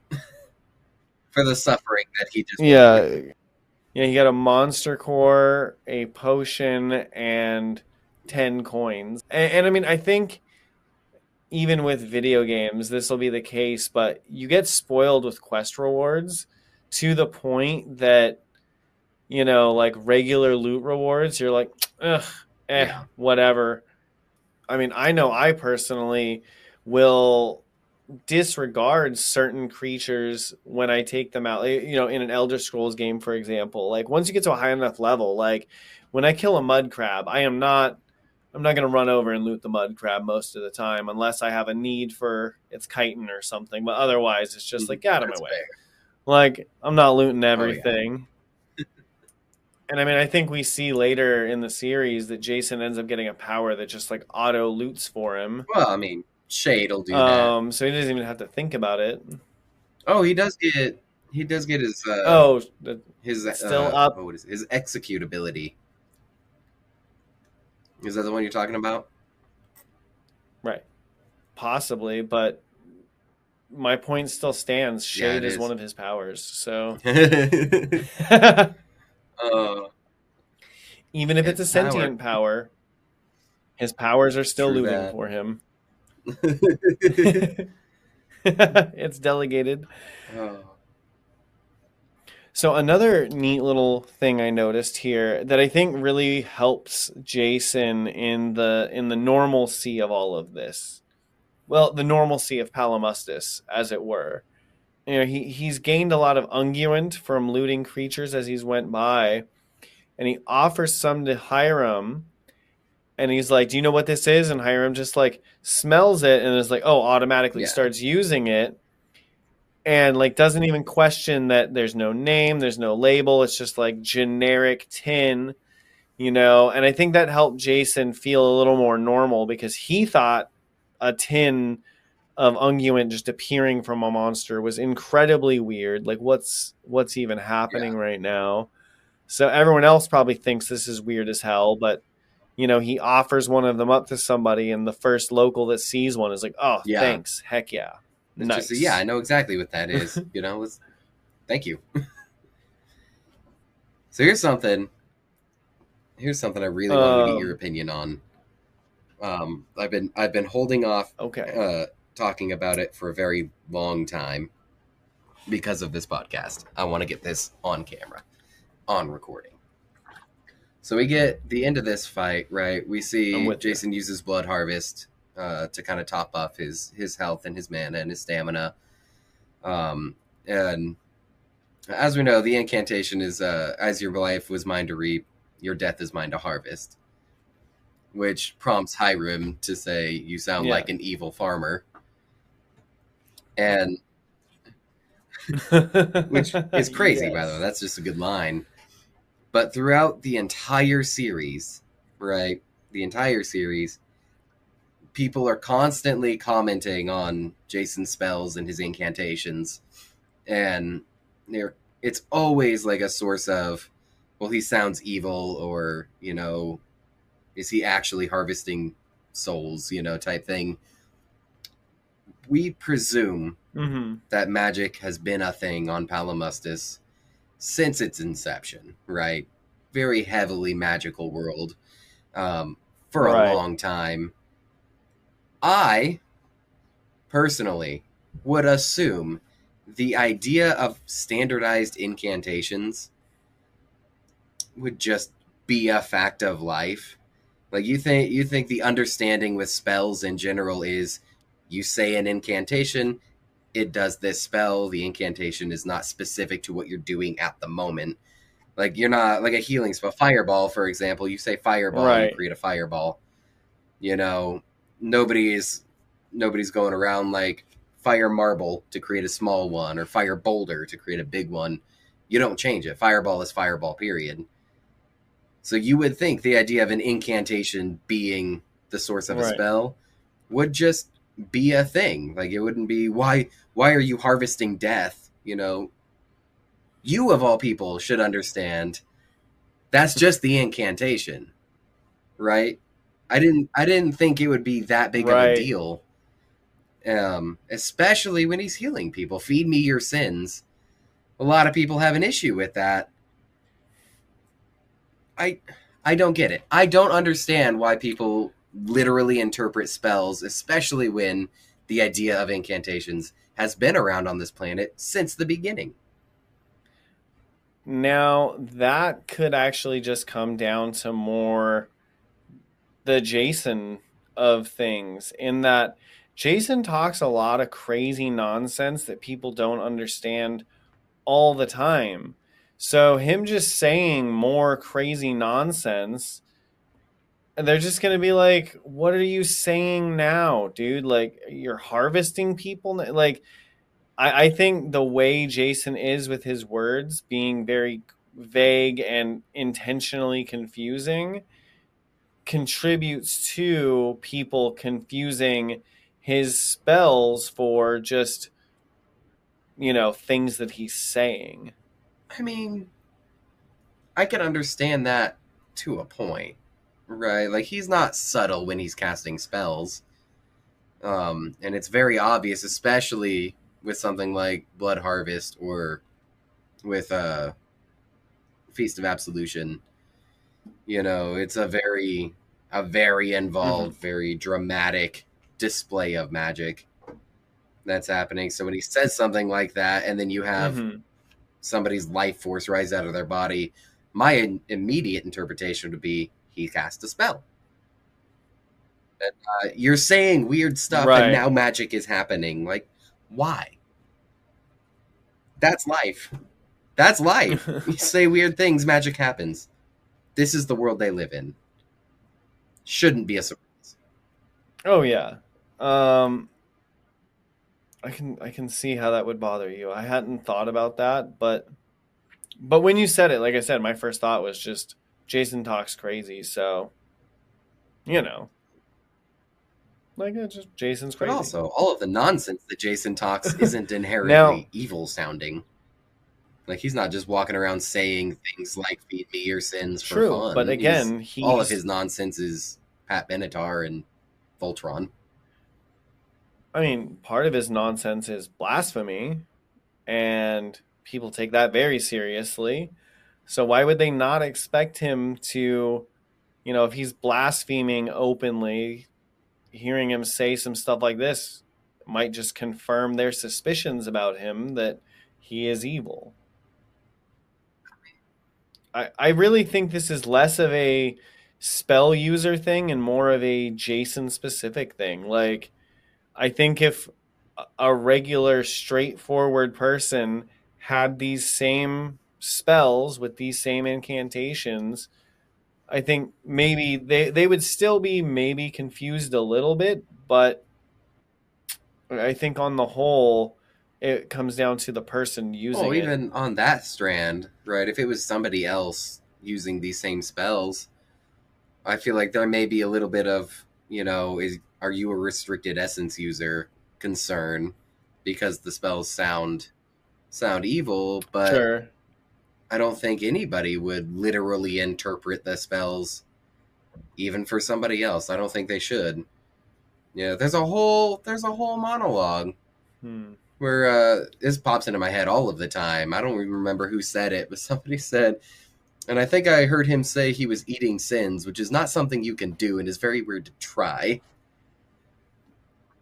C: For the suffering that he just
B: went. Yeah, he got a monster core, a potion, and 10 coins. And I mean, I think even with video games, this will be the case, but you get spoiled with quest rewards to the point that, you know, like regular loot rewards, you're like, ugh, whatever. I mean, I know I personally will disregard certain creatures when I take them out. You know, in an Elder Scrolls game, for example, like once you get to a high enough level, like when I kill a mud crab, I'm not going to run over and loot the mud crab most of the time unless I have a need for its chitin or something. But otherwise, it's just like, get out of my way. Fair. Like, I'm not looting everything. Oh, yeah. And I mean, I think we see later in the series that Jason ends up getting a power that just like auto loots for him.
C: Well, I mean, Shade will do that.
B: So he doesn't even have to think about it.
C: Oh, he does get his his
B: still up.
C: What is it? His execute ability. Is that the one you're talking about?
B: Right. Possibly, but my point still stands. Shade is one of his powers, so even if it's a sentient power, his powers are still looting for him. It's delegated. So another neat little thing I noticed here that I think really helps Jason in the normalcy of all of this. Well, the normalcy of Palimustis, as it were. You know, he's gained a lot of unguent from looting creatures as he's went by, and he offers some to Hiram. And he's like, do you know what this is? And Hiram just like smells it and is like, oh, automatically starts using it. And like doesn't even question that there's no name, there's no label. It's just like generic tin, you know. And I think that helped Jason feel a little more normal because he thought a tin of unguent just appearing from a monster was incredibly weird. Like what's even happening right now? So everyone else probably thinks this is weird as hell, but you know, he offers one of them up to somebody, and the first local that sees one is like, "Oh, thanks, heck yeah, nice."
C: Just, I know exactly what that is. You know, thank you. So here's something I really want to get your opinion on. I've been holding off
B: Okay.
C: talking about it for a very long time because of this podcast. I want to get this on camera, on recording. So we get the end of this fight, right? We
B: I'm
C: see
B: with you.
C: Jason uses Blood Harvest to kind of top off his health and his mana and his stamina. And as we know, the incantation is as your life was mine to reap, your death is mine to harvest, which prompts Hiram to say, "You sound
B: Yeah.
C: like an evil farmer," and which is crazy, by the way.
B: Yes.
C: That's just a good line. But throughout the entire series, right? The entire series, people are constantly commenting on Jason's spells and his incantations, and it's always like a source of, well, he sounds evil, or is he actually harvesting souls, type thing. We presume
B: Mm-hmm.
C: that magic has been a thing on Palamustis since its inception, right? Very heavily magical world for a
B: Right.
C: long time. I personally would assume the idea of standardized incantations would just be a fact of life. Like you think the understanding with spells in general is you say an incantation, it does this spell. The incantation is not specific to what you're doing at the moment. Like you're not like a healing spell. Fireball, for example, you say fireball, you
B: Right.
C: create a fireball. You know, nobody's going around like fire marble to create a small one or fire boulder to create a big one. You don't change it. Fireball is fireball, period. So you would think the idea of an incantation being the source of a
B: Right.
C: spell would just be a thing. Like it wouldn't be why are you harvesting death? You of all people should understand that's just the incantation, right? I didn't think it would be that big of a
B: Right.
C: deal. Especially when he's healing people. Feed me your sins. A lot of people have an issue with that. I I don't get it. I don't understand why people literally interpret spells, especially when the idea of incantations has been around on this planet since the beginning.
B: Now, that could actually just come down to more the Jason of things, in that Jason talks a lot of crazy nonsense that people don't understand all the time. So, him just saying more crazy nonsense, and they're just going to be like, what are you saying now, dude? Like, you're harvesting people? Like, I think the way Jason is with his words being very vague and intentionally confusing contributes to people confusing his spells for just, things that he's saying.
C: I mean, I can understand that to a point, right? Like he's not subtle when he's casting spells. And it's very obvious, especially with something like Blood Harvest or with Feast of Absolution. It's a very
B: Mm-hmm.
C: involved, very dramatic display of magic that's happening. So when he says something like that, and then you have
B: Mm-hmm.
C: somebody's life force rise out of their body, my immediate interpretation would be he cast a spell. You're saying weird stuff, and
B: Right.
C: now magic is happening. Like, why? That's life. That's life. You say weird things, magic happens. This is the world they live in. Shouldn't be a surprise.
B: Oh yeah. Um I can see how that would bother you. I hadn't thought about that, but when you said it, like I said, my first thought was just Jason talks crazy, so you know, like it's just Jason's
C: But
B: crazy.
C: also, all of the nonsense that Jason talks isn't
B: Now,
C: inherently evil sounding. Like, he's not just walking around saying things like feed me your sins for
B: true, but
C: fun.
B: again,
C: All of
B: he's
C: his nonsense is Pat Benatar and Voltron.
B: I mean, part of his nonsense is blasphemy, and people take that very seriously. So why would they not expect him to, if he's blaspheming openly, hearing him say some stuff like this might just confirm their suspicions about him that he is evil. I really think this is less of a spell user thing and more of a Jason specific thing. Like, I think if a regular, straightforward person had these same spells with these same incantations, I think maybe they would still be maybe confused a little bit, but I think on the whole, it comes down to the person using
C: Oh,
B: it.
C: even on that strand, right? If it was somebody else using these same spells, I feel like there may be a little bit of, are you a restricted essence user concern because the spells sound evil, but
B: Sure.
C: I don't think anybody would literally interpret the spells even for somebody else. I don't think they should. Yeah, there's a whole monologue
B: Hmm.
C: where this pops into my head all of the time. I don't even remember who said it, but somebody said, and I think I heard him say he was eating sins, which is not something you can do and is very weird to try.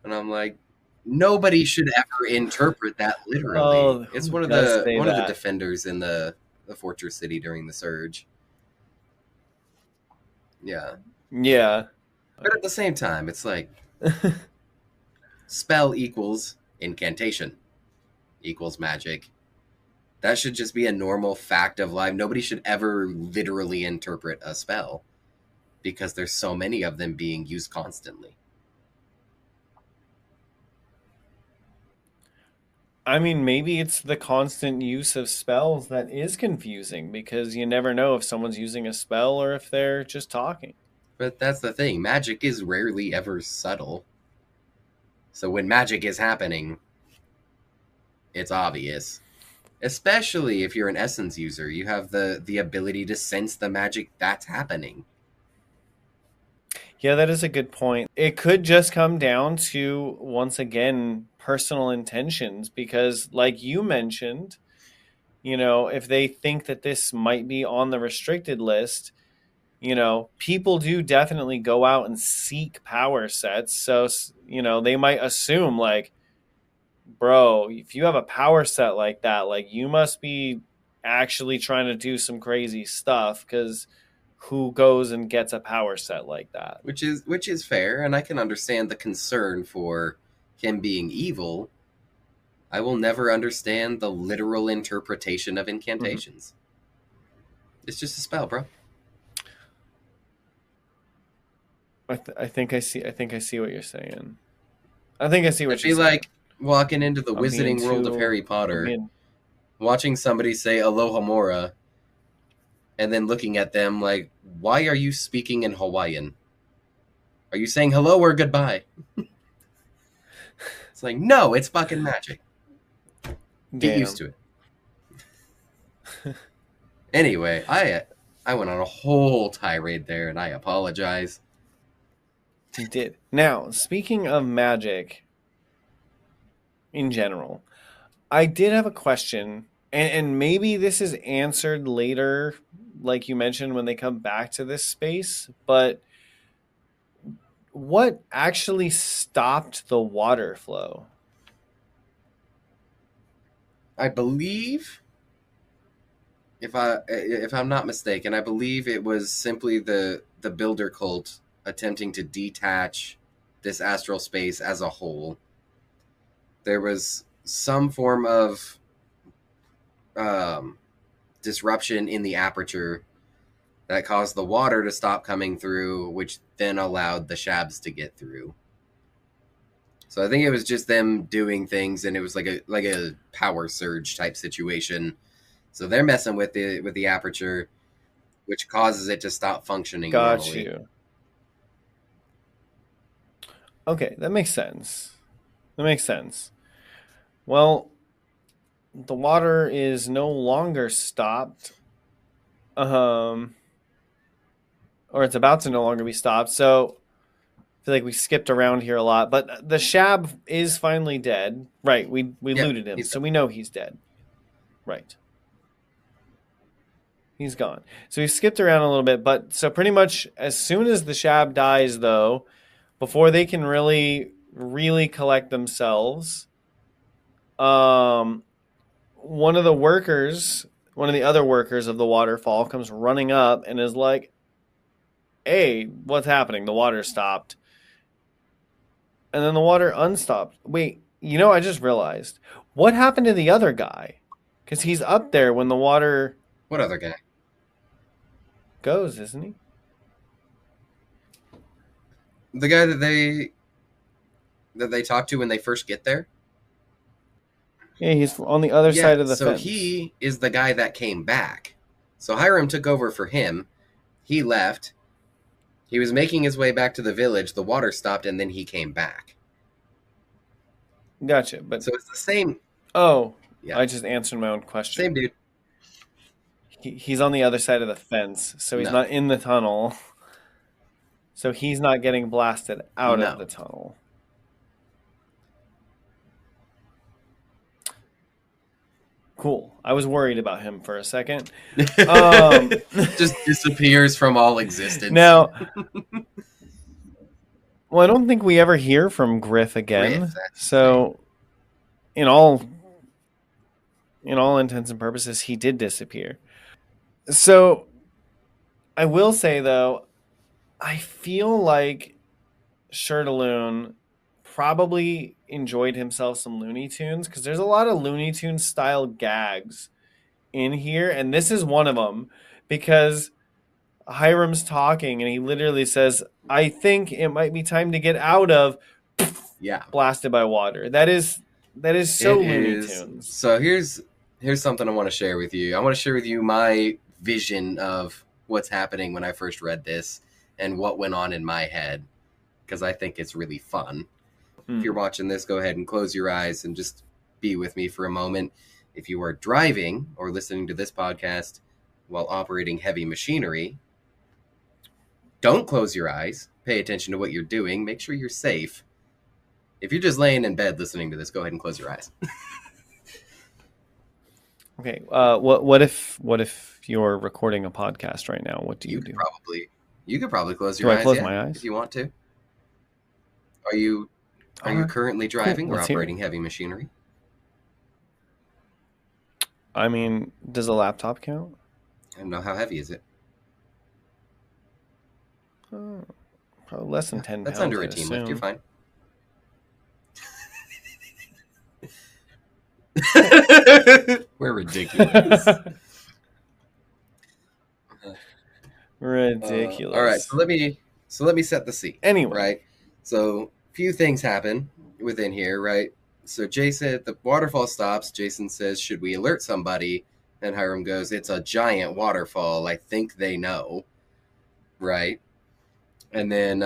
C: And I'm like, nobody should ever interpret that literally.
B: Oh,
C: It's
B: who
C: one of
B: does
C: the
B: say that?
C: defenders in the fortress city during the surge. Yeah.
B: Yeah.
C: But at the same time, it's like spell equals incantation equals magic. That should just be a normal fact of life. Nobody should ever literally interpret a spell because there's so many of them being used constantly.
B: I mean, maybe it's the constant use of spells that is confusing because you never know if someone's using a spell or if they're just talking.
C: But that's the thing. Magic is rarely ever subtle. So when magic is happening, it's obvious. Especially if you're an essence user, you have the ability to sense the magic that's happening.
B: Yeah, that is a good point. It could just come down to, once again, personal intentions because, like you mentioned, if they think that this might be on the restricted list, people do definitely go out and seek power sets. So, they might assume, like, bro, if you have a power set like that, like, you must be actually trying to do some crazy stuff because who goes and gets a power set like that?
C: Which is fair, and I can understand the concern for him being evil. I will never understand the literal interpretation of incantations. It's just a spell, bro.
B: I think I see. I think I see what you're saying. I think I see what
C: It'd
B: you're
C: be
B: saying.
C: like walking into the
B: I'm being
C: Wizarding World of
B: too-
C: Harry
B: I'm
C: Potter,
B: being-
C: watching somebody say Aloha Mora, and then looking at them like, why are you speaking in Hawaiian? Are you saying hello or goodbye? It's like, no, it's fucking magic. Get used to it. Anyway, I went on a whole tirade there, and I apologize.
B: You did. Now, speaking of magic in general, I did have a question, and maybe this is answered later, like you mentioned, when they come back to this space, but what actually stopped the water flow?
C: I believe, if I'm not mistaken, I believe it was simply the builder cult attempting to detach this astral space as a whole. There was some form of disruption in the aperture that caused the water to stop coming through, which then allowed the shabs to get through. So I think it was just them doing things, and it was like a power surge type situation. So they're messing with the aperture, which causes it to stop functioning
B: Got
C: normally.
B: you. Okay, that makes sense. That makes sense. Well, the water is no longer stopped. Or it's about to no longer be stopped. So I feel like we skipped around here a lot, but the Shab is finally dead. Right, we
C: Yep,
B: looted him,
C: he's
B: so we know he's dead. Right. He's gone. So we skipped around a little bit, but so pretty much as soon as the Shab dies, though, before they can really collect themselves, one of the other workers of the waterfall comes running up and is like, "Hey, what's happening? The water stopped." And then the water unstopped. Wait, I just realized. What happened to the other guy? Because he's up there when the water
C: What other guy?
B: goes, isn't he?
C: The guy that they talk to when they first get there?
B: Yeah, he's on the other side of the fence.
C: So he is the guy that came back. So Hiram took over for him. He left. He was making his way back to the village. The water stopped, and then he came back.
B: Gotcha. But
C: so it's the same.
B: Oh,
C: yeah.
B: I just answered my own question.
C: Same dude.
B: He's on the other side of the fence, so he's not in the tunnel. So he's not getting blasted out of the tunnel. Cool. I was worried about him for a second.
C: Just disappears from all existence.
B: Now, well, I don't think we ever hear from Griff again. So, in all intents and purposes, he did disappear. So, I will say, though, I feel like Shirtaloon probably enjoyed himself some Looney Tunes, because there's a lot of Looney Tunes style gags in here, and this is one of them, because Hiram's talking and he literally says, "I think it might be time to get out of blasted by water." That is so Looney Tunes.
C: So here's something I want to share with you. I want to share with you my vision of what's happening when I first read this and what went on in my head, because I think it's really fun. If you're watching this, go ahead and close your eyes and just be with me for a moment. If you are driving or listening to this podcast while operating heavy machinery, don't close your eyes. Pay attention to what you're doing. Make sure you're safe. If you're just laying in bed listening to this, go ahead and close your eyes.
B: Okay. What if you're recording a podcast right now? What do you do?
C: You could probably close your eyes.
B: Do I close my eyes
C: if you want to? Are you currently driving or operating heavy machinery?
B: I mean, does a laptop count?
C: I don't know. How heavy is it?
B: Probably less than 10 pounds.
C: That's under a team lift. You're fine. We're ridiculous.
B: Ridiculous.
C: All right, so let me set the scene.
B: Anyway,
C: right? So few things happen within here, right? So Jason, the waterfall stops. Jason says, "Should we alert somebody?" And Hiram goes, "It's a giant waterfall. I think they know." Right? And then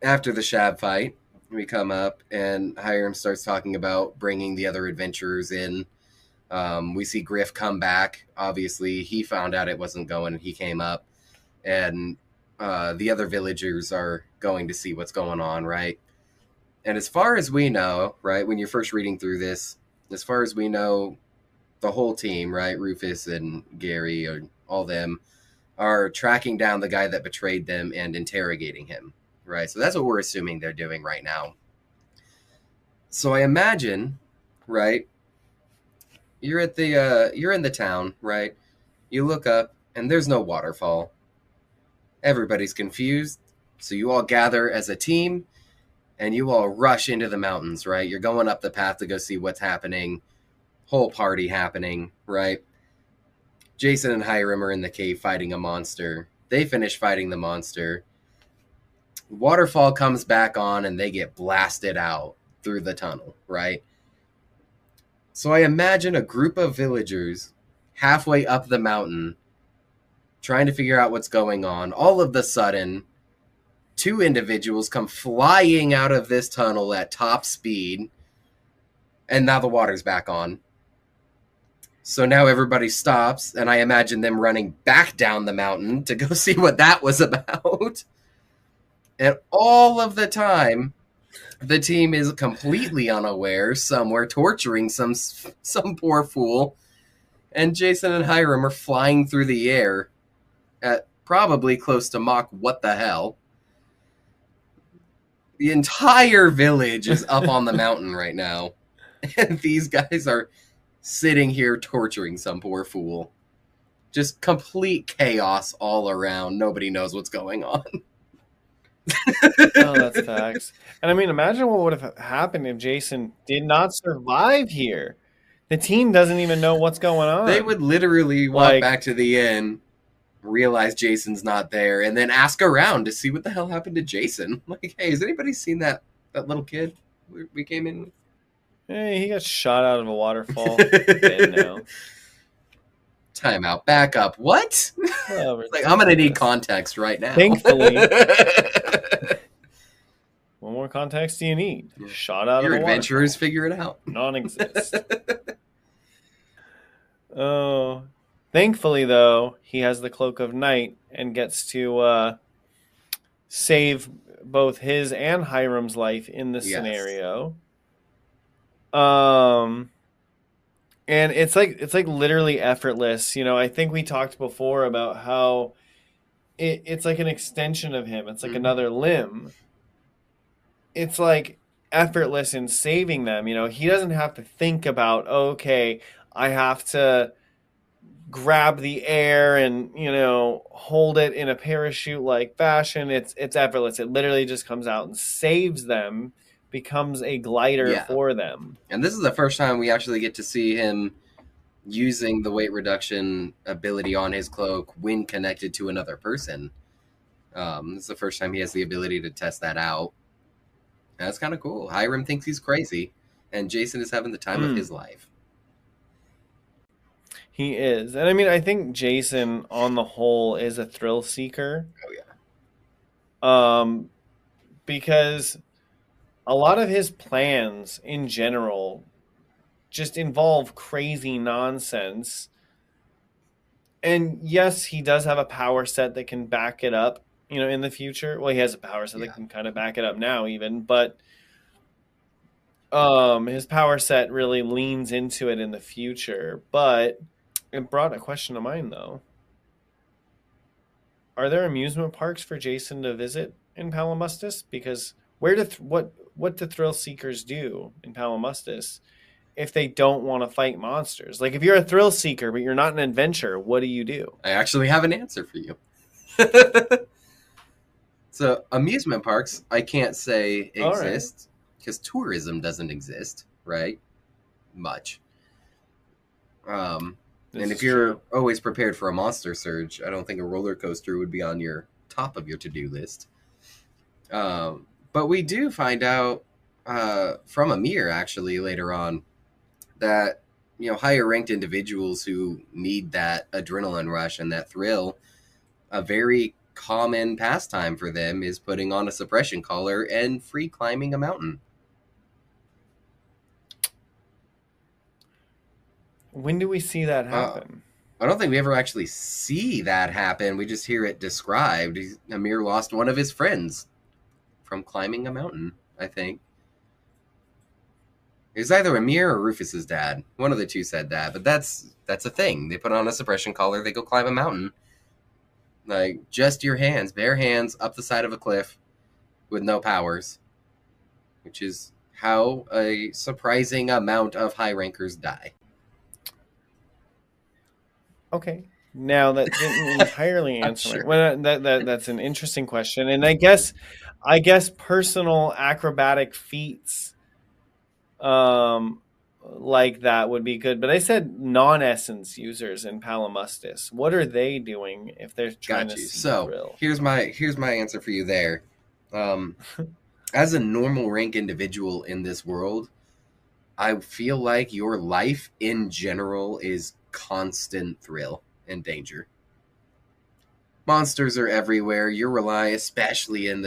C: after the Shab fight, we come up and Hiram starts talking about bringing the other adventurers in. We see Griff come back. Obviously, he found out it wasn't going and he came up. And the other villagers are going to see what's going on, right? And as far as we know, right, when you're first reading through this, as far as we know, the whole team, right, Rufus and Gary and all them, are tracking down the guy that betrayed them and interrogating him, right? So that's what we're assuming they're doing right now. So I imagine, right, you're in the town, right? You look up and there's no waterfall. Everybody's confused. So you all gather as a team and you all rush into the mountains, right? You're going up the path to go see what's happening. Whole party happening, right? Jason and Hiram are in the cave fighting a monster. They finish fighting the monster. Waterfall comes back on and they get blasted out through the tunnel, right? So I imagine a group of villagers halfway up the mountain trying to figure out what's going on. All of a sudden, two individuals come flying out of this tunnel at top speed, and now the water's back on. So now everybody stops, and I imagine them running back down the mountain to go see what that was about. And all of the time, the team is completely unaware somewhere, torturing some poor fool. And Jason and Hiram are flying through the air at probably close to Mach what the hell. The entire village is up on the mountain right now. And these guys are sitting here torturing some poor fool. Just complete chaos all around. Nobody knows what's going on.
B: Oh, that's facts. And I mean, imagine what would have happened if Jason did not survive here. The team doesn't even know what's going on.
C: They would literally walk
B: Like-
C: back to the inn, realize Jason's not there, and then ask around to see what the hell happened to Jason. Like, hey, has anybody seen that little kid we came in with?
B: Hey, he got shot out of a waterfall. Dead now.
C: Time out. Back up. What?
B: Well,
C: Like, I'm gonna need context right now.
B: Thankfully. What more context do you need?
C: Yeah.
B: Shot out
C: Your
B: of a
C: adventurers
B: waterfall.
C: figure it out.
B: Non-exist. Oh. Thankfully, though, he has the Cloak of Night and gets to save both his and Hiram's life in this
C: Yes.
B: scenario. And it's like literally effortless. You know, I think we talked before about how it's like an extension of him. It's like
C: Mhm.
B: another limb. It's like effortless in saving them. You know, he doesn't have to think about, okay, I have to grab the air and, you know, hold it in a parachute like fashion. It's effortless. It literally just comes out and saves them, becomes a glider
C: Yeah.
B: for them.
C: And this is the first time we actually get to see him using the weight reduction ability on his cloak when connected to another person. This is the first time he has the ability to test that out. That's kind of cool. Hiram thinks he's crazy, and Jason is having the time of his life.
B: He is. And I mean, I think Jason on the whole is a thrill seeker.
C: Oh, yeah.
B: Because a lot of his plans in general just involve crazy nonsense. And yes, he does have a power set that can back it up, you know, in the future. Well, he has a power set that can kind of back it up now even, but his power set really leans into it in the future. But it brought a question to mind, though. Are there amusement parks for Jason to visit in Palamustis? Because what do thrill seekers do in Palamustis if they don't want to fight monsters? Like, if you're a thrill seeker but you're not an adventurer, what do you do?
C: I actually have an answer for you. So, amusement parks, I can't say exist because tourism doesn't exist, right? Much. And if you're always prepared for a monster surge, I don't think a roller coaster would be on your top of your to-do list. But we do find out from Amir, actually, later on, that, you know, higher ranked individuals who need that adrenaline rush and that thrill, a very common pastime for them is putting on a suppression collar and free climbing a mountain.
B: When do we see that happen?
C: I don't think we ever actually see that happen. We just hear it described. Amir lost one of his friends from climbing a mountain, I think. It was either Amir or Rufus's dad. One of the two said that, but that's a thing. They put on a suppression collar, they go climb a mountain. Like, just your hands, bare hands, up the side of a cliff with no powers. Which is how a surprising amount of high rankers die.
B: Okay. Now that didn't entirely answer
C: Sure.
B: my, that's an interesting question. And I guess personal acrobatic feats like that would be good. But I said non-essence users in Palamustis. What are they doing if they're trying to see thrill?
C: Here's my answer for you there. As a normal rank individual in this world, I feel like your life in general is constant thrill and danger. Monsters are everywhere. You're relying, especially in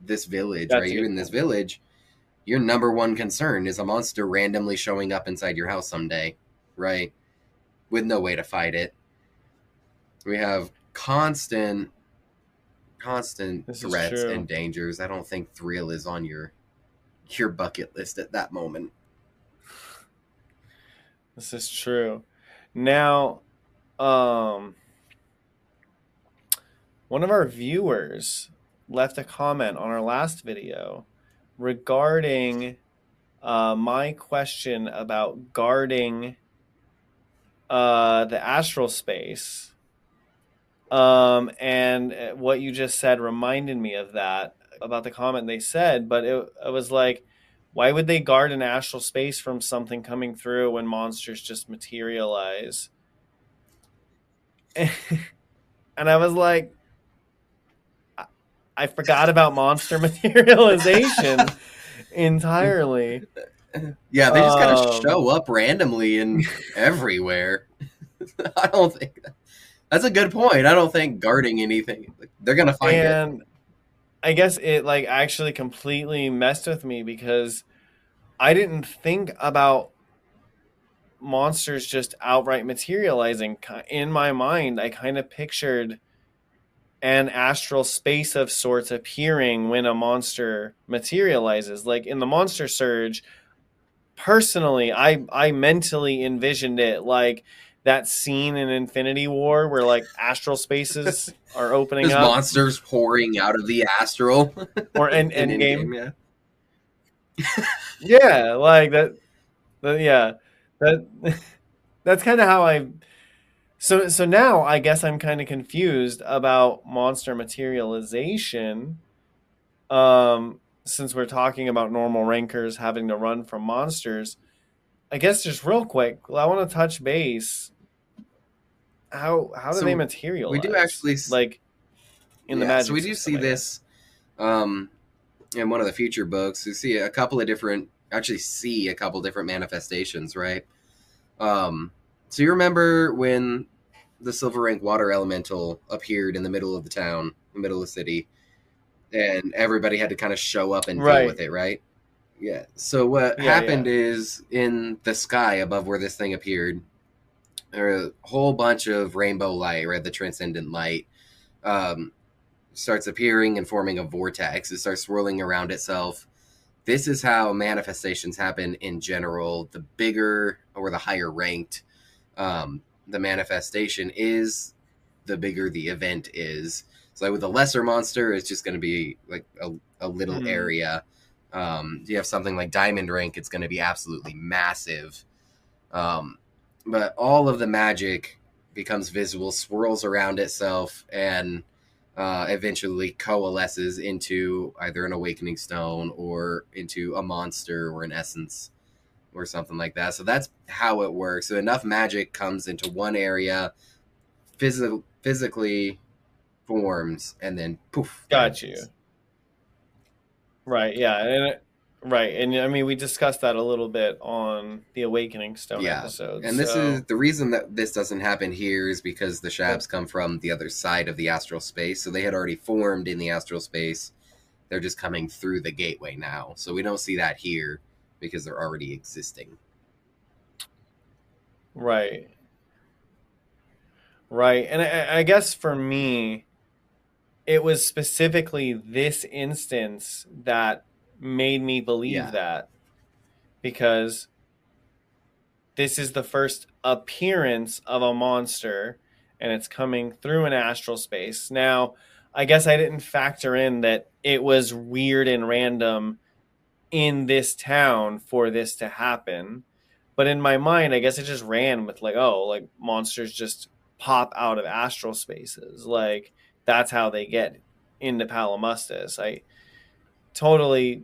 C: this village, right? You're in this village. Your number one concern is a monster randomly showing up inside your house someday, right? With no way to fight it. We have constant threats and dangers. I don't think thrill is on your bucket list at that moment.
B: This is true. Now, one of our viewers left a comment on our last video regarding my question about guarding the astral space. And what you just said reminded me of that about the comment they said, but it was like, why would they guard an astral space from something coming through when monsters just materialize? And I was like, I forgot about monster materialization entirely.
C: Yeah, they just kind of show up randomly and everywhere. I don't think that's a good point. I don't think guarding anything, they're gonna find it.
B: And I guess it like actually completely messed with me because I didn't think about monsters just outright materializing. In my mind, I kind of pictured an astral space of sorts appearing when a monster materializes. Like in the Monster Surge, personally, I mentally envisioned it like that scene in Infinity War where like astral spaces are opening
C: There's
B: up,
C: monsters pouring out of the astral.
B: or
C: in
B: Endgame.
C: yeah.
B: Yeah, like that. Yeah, that that's kind of how I. So now I guess I'm kind of confused about monster materialization. Since we're talking about normal rankers having to run from monsters, I guess just real quick, I want to touch base. How do they
C: So
B: materialize?
C: we do actually,
B: like in the
C: yeah. So
B: magic
C: we do
B: system,
C: see
B: I
C: this, in one of the future books. We see a couple of different, actually see a couple different manifestations, right? So you remember when the Silver Rank water elemental appeared in the middle of the town, the middle of the city, and everybody had to kind of show up and deal with it, right? Yeah. So what happened is in the sky above where this thing appeared, there are a whole bunch of rainbow light, right? The transcendent light starts appearing and forming a vortex. It starts swirling around itself. This is how manifestations happen in general. The bigger or the higher ranked the manifestation is, the bigger the event is. So like with a lesser monster, it's just going to be like a little area. You have something like Diamond Rank, it's going to be absolutely massive. But all of the magic becomes visible, swirls around itself, and eventually coalesces into either an awakening stone or into a monster or an essence or something like that. So that's how it works. So enough magic comes into one area, physically forms, and then poof.
B: Got you. Right. Yeah. Right. And I mean, we discussed that a little bit on the Awakening Stone episode.
C: And this is the reason that this doesn't happen here is because the Shabs come from the other side of the astral space. So they had already formed in the astral space. They're just coming through the gateway now. So we don't see that here because they're already existing.
B: Right. Right. And I guess for me, it was specifically this instance that made me believe that, because this is the first appearance of a monster and it's coming through an astral space. Now, I guess I didn't factor in that it was weird and random in this town for this to happen. But in my mind, I guess it just ran with like, oh, like monsters just pop out of astral spaces. Like that's how they get into Palamustus. I totally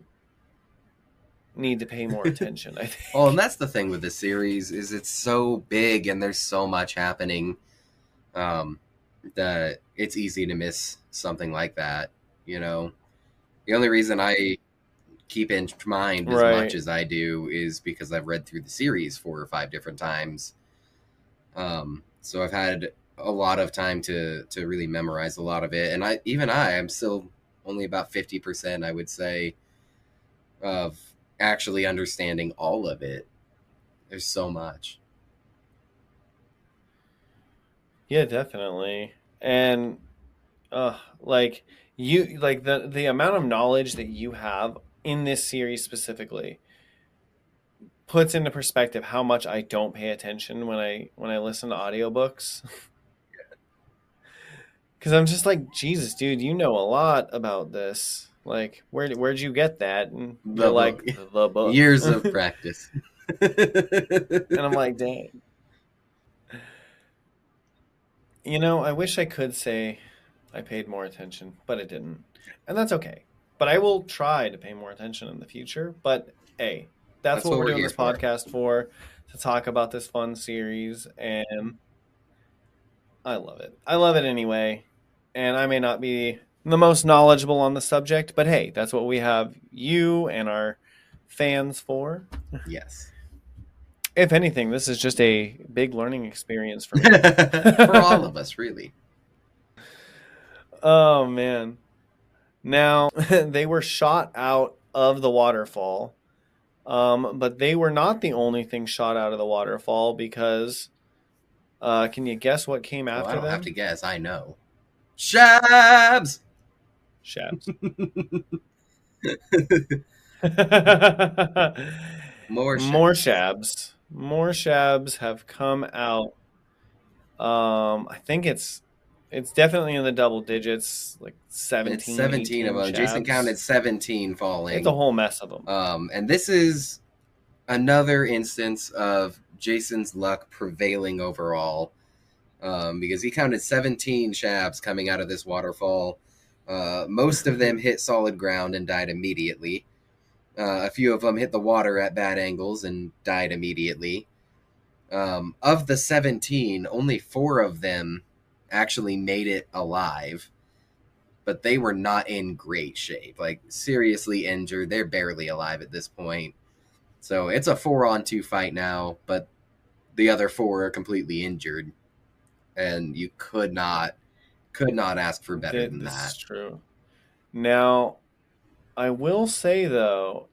B: need to pay more attention, I think.
C: Well, and that's the thing with this series is it's so big and there's so much happening that it's easy to miss something like that, you know. The only reason I keep in mind as much as I do is because I've read through the series 4 or 5 different times. So I've had a lot of time to really memorize a lot of it, and I'm still only about 50%, I would say, of actually understanding all of it. There's so much.
B: Yeah, definitely. And like you, like the amount of knowledge that you have in this series specifically puts into perspective how much I don't pay attention when I listen to audiobooks. Because I'm just like, Jesus, dude, you know a lot about this. Like, where'd you get that? And
C: The
B: you're like,
C: book.
B: the book.
C: Years of practice.
B: And I'm like, dang. You know, I wish I could say I paid more attention, but I didn't. And that's okay. But I will try to pay more attention in the future. But hey, that's
C: That's
B: what
C: what
B: we're
C: we're
B: doing
C: here
B: this
C: for.
B: podcast for, to talk about this fun series. And I love it. I love it anyway. And I may not be the most knowledgeable on the subject, but hey, that's what we have you and our fans for.
C: Yes.
B: If anything, this is just a big learning experience for me.
C: For all of us, really.
B: Oh, man. Now, they were shot out of the waterfall, but they were not the only thing shot out of the waterfall because can you guess what came
C: Oh, I
B: after
C: don't have to
B: them?
C: guess. I know. Shabs!
B: Shabs.
C: More
B: More
C: shabs.
B: shabs. More shabs have come out. I think it's definitely in the double digits, like
C: It's
B: 17,
C: 17 of
B: 18
C: them. Jason
B: shabs.
C: counted 17
B: It's a
C: falling.
B: whole mess of them.
C: And this is another instance of Jason's luck prevailing overall, because he counted 17 shabs coming out of this waterfall. Most of them hit solid ground and died immediately. A few of them hit the water at bad angles and died immediately. Of the 17, only 4 of them actually made it alive, but they were not in great shape. Like, seriously injured. They're barely alive at this point. So it's a 4-on-2 fight now, but the other 4 are completely injured. And you could not ask for better than
B: This is
C: that.
B: true. Now, I will say though,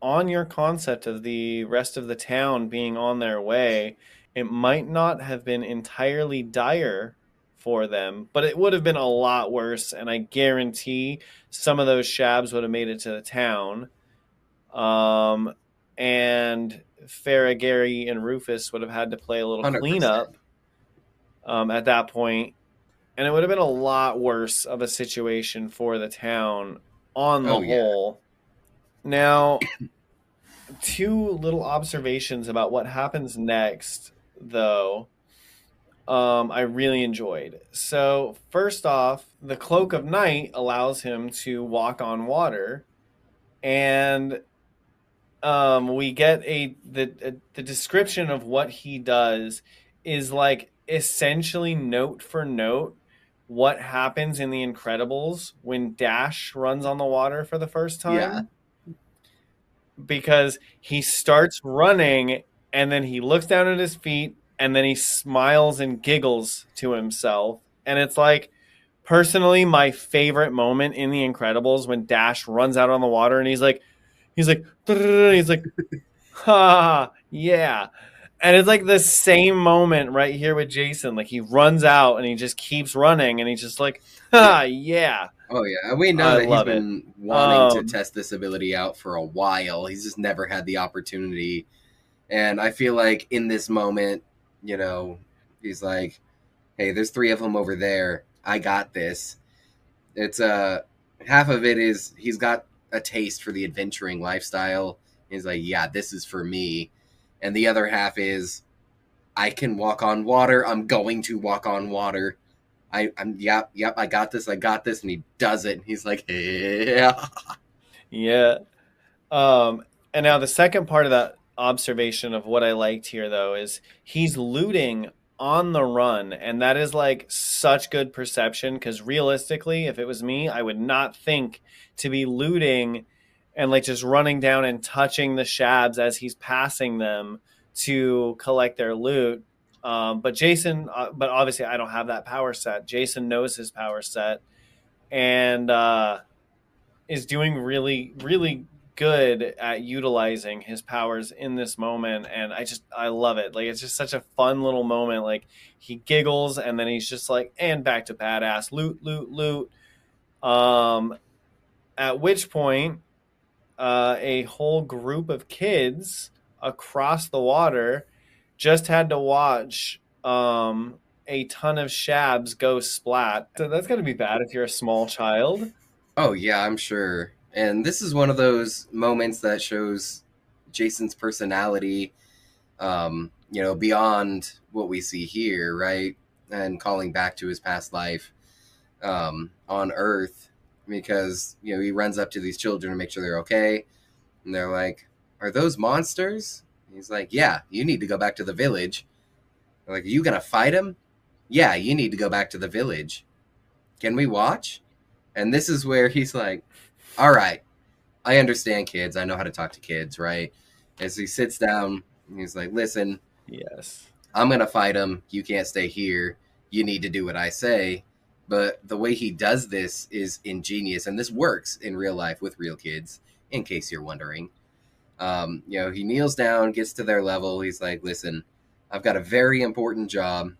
B: on your concept of the rest of the town being on their way, it might not have been entirely dire for them, but it would have been a lot worse, and I guarantee some of those shabs would have made it to the town. And Farrah, Gary, and Rufus would have had to play a little
C: 100%.
B: cleanup at that point, and it would have been a lot worse of a situation for the town on the
C: Oh, yeah.
B: whole. Now, two little observations about what happens next, though, I really enjoyed. So, first off, the cloak of night allows him to walk on water, and we get the description of what he does is like essentially note for note what happens in The Incredibles when Dash runs on the water for the first
C: Yeah.
B: time, because he starts running and then he looks down at his feet and then he smiles and giggles to himself, and it's like personally my favorite moment in The Incredibles when Dash runs out on the water and he's like ha, yeah. And it's like the same moment right here with Jason. Like he runs out and he just keeps running and he's just like, ha, yeah.
C: Oh, yeah. We know
B: I
C: that he's
B: love it.
C: been wanting to test this ability out for a while. He's just never had the opportunity. And I feel like in this moment, he's like, hey, there's 3 of them over there. I got this. It's half of it is he's got a taste for the adventuring lifestyle. He's like, yeah, this is for me. And the other half is I can walk on water. I'm going to walk on water. Yep, I got this. And he does it. And he's like, yeah.
B: Yeah. And now the second part of that observation of what I liked here, though, is he's looting on the run, and that is like such good perception because realistically, if it was me, I would not think to be looting and like just running down and touching the shabs as he's passing them to collect their loot. But obviously, I don't have that power set. Jason knows his power set and is doing really, really good at utilizing his powers in this moment, and I love it. Like it's just such a fun little moment. Like he giggles and then he's just like, and back to badass loot, loot, loot. At which point a whole group of kids across the water just had to watch a ton of shabs go splat. So that's got to be bad if you're a small child.
C: Oh yeah, I'm sure. And this is one of those moments that shows Jason's personality, beyond what we see here, right? And calling back to his past life on Earth, because he runs up to these children to make sure they're okay, and they're like, "Are those monsters?" He's like, "Yeah, you need to go back to the village." They're like, "Are you gonna fight him?" "Yeah, you need to go back to the village. Can we watch?" And this is where he's like, "All right, I understand kids. I know how to talk to kids, right?" As he sits down, he's like, "Listen,
B: Yes.
C: I'm going to fight him. You can't stay here. You need to do what I say." But the way he does this is ingenious. And this works in real life with real kids, in case you're wondering. He kneels down, gets to their level. He's like, "Listen, I've got a very important job,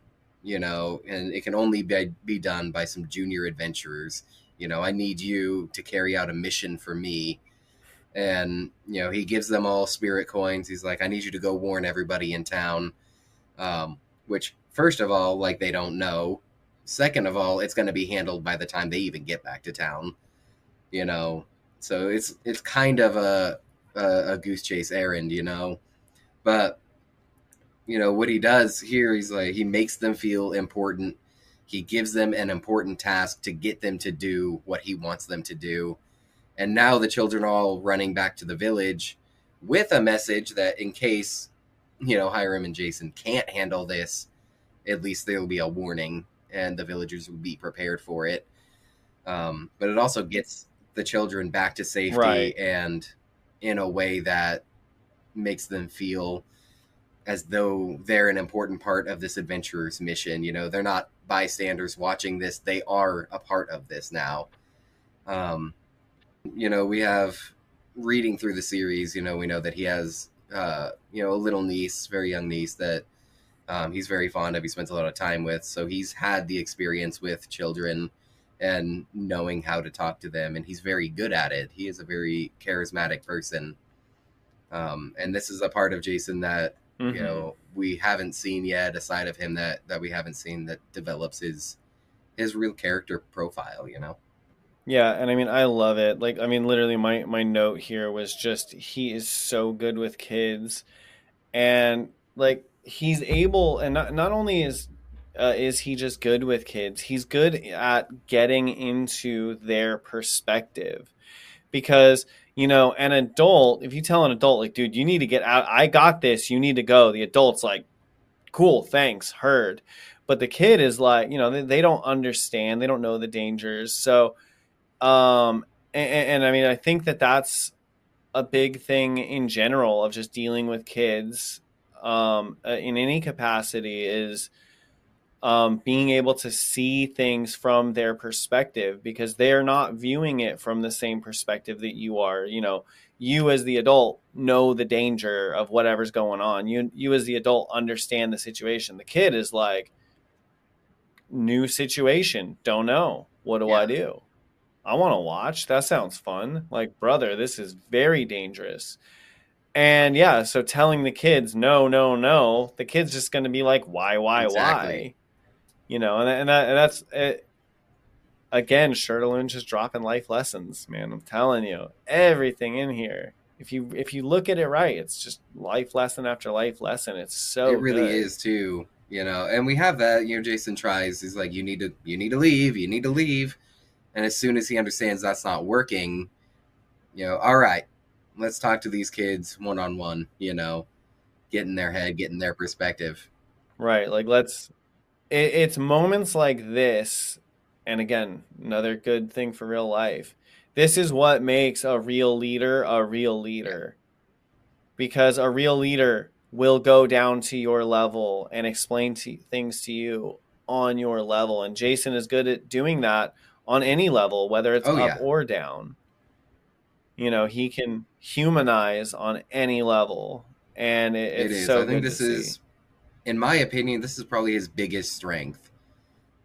C: and it can only be done by some junior adventurers. I need you to carry out a mission for me." And, he gives them all spirit coins. He's like, "I need you to go warn everybody in town." Which, first of all, like, they don't know. Second of all, it's going to be handled by the time they even get back to town. You know, so it's kind of a goose chase errand. But what he does here, he's like, he makes them feel important. He gives them an important task to get them to do what he wants them to do. And now the children are all running back to the village with a message that in case Hiram and Jason can't handle this, at least there will be a warning and the villagers will be prepared for it. But it also gets the children back to safety,
B: Right.
C: and in a way that makes them feel as though they're an important part of this adventurer's mission. They're not bystanders watching this, they are a part of this now. We have, reading through the series, we know that he has, a little niece, very young niece, that he's very fond of. He spends a lot of time with. So he's had the experience with children and knowing how to talk to them, and he's very good at it. He is a very charismatic person. And this is a part of Jason that we haven't seen yet, a side of him that we haven't seen, that develops his real character profile.
B: Yeah, and I mean I love it. Like I mean literally my note here was just he is so good with kids, and like he's able, and not only is he just good with kids, he's good at getting into their perspective. Because an adult, if you tell an adult like, dude, you need to get out, I got this, you need to go, the adult's like, cool, thanks, heard. But the kid is like, they don't understand, they don't know the dangers. So and I mean I think that that's a big thing in general of just dealing with kids in any capacity is being able to see things from their perspective, because they're not viewing it from the same perspective that you are. You as the adult know the danger of whatever's going on. You as the adult understand the situation. The kid is like, new situation, don't know, what do I
C: Yeah,
B: do? I want to watch. That sounds fun. Like, brother, this is very dangerous. And yeah, so telling the kids no, no, no, the kid's just going to be like,
C: exactly.
B: why? And that's it. Again, Shirtaloon just dropping life lessons, man. I'm telling you, everything in here. If you look at it right, it's just life lesson after life lesson. It's
C: It
B: so
C: really
B: good.
C: is too. And we have that. Jason tries. He's like, you need to leave. You need to leave." And as soon as he understands that's not working, all right, let's talk to these kids one on one. Get in their head, get in their perspective.
B: Right. Like it's moments like this, and again, another good thing for real life. This is what makes a real
C: Yeah,
B: leader, because a real leader will go down to your level and explain things to you on your level. And Jason is good at doing that on any level, whether it's
C: oh
B: up
C: yeah,
B: or down. He can humanize on any level, and
C: it
B: it's
C: is. I
B: so
C: think
B: good to
C: this
B: see.
C: is, in my opinion, this is probably his biggest strength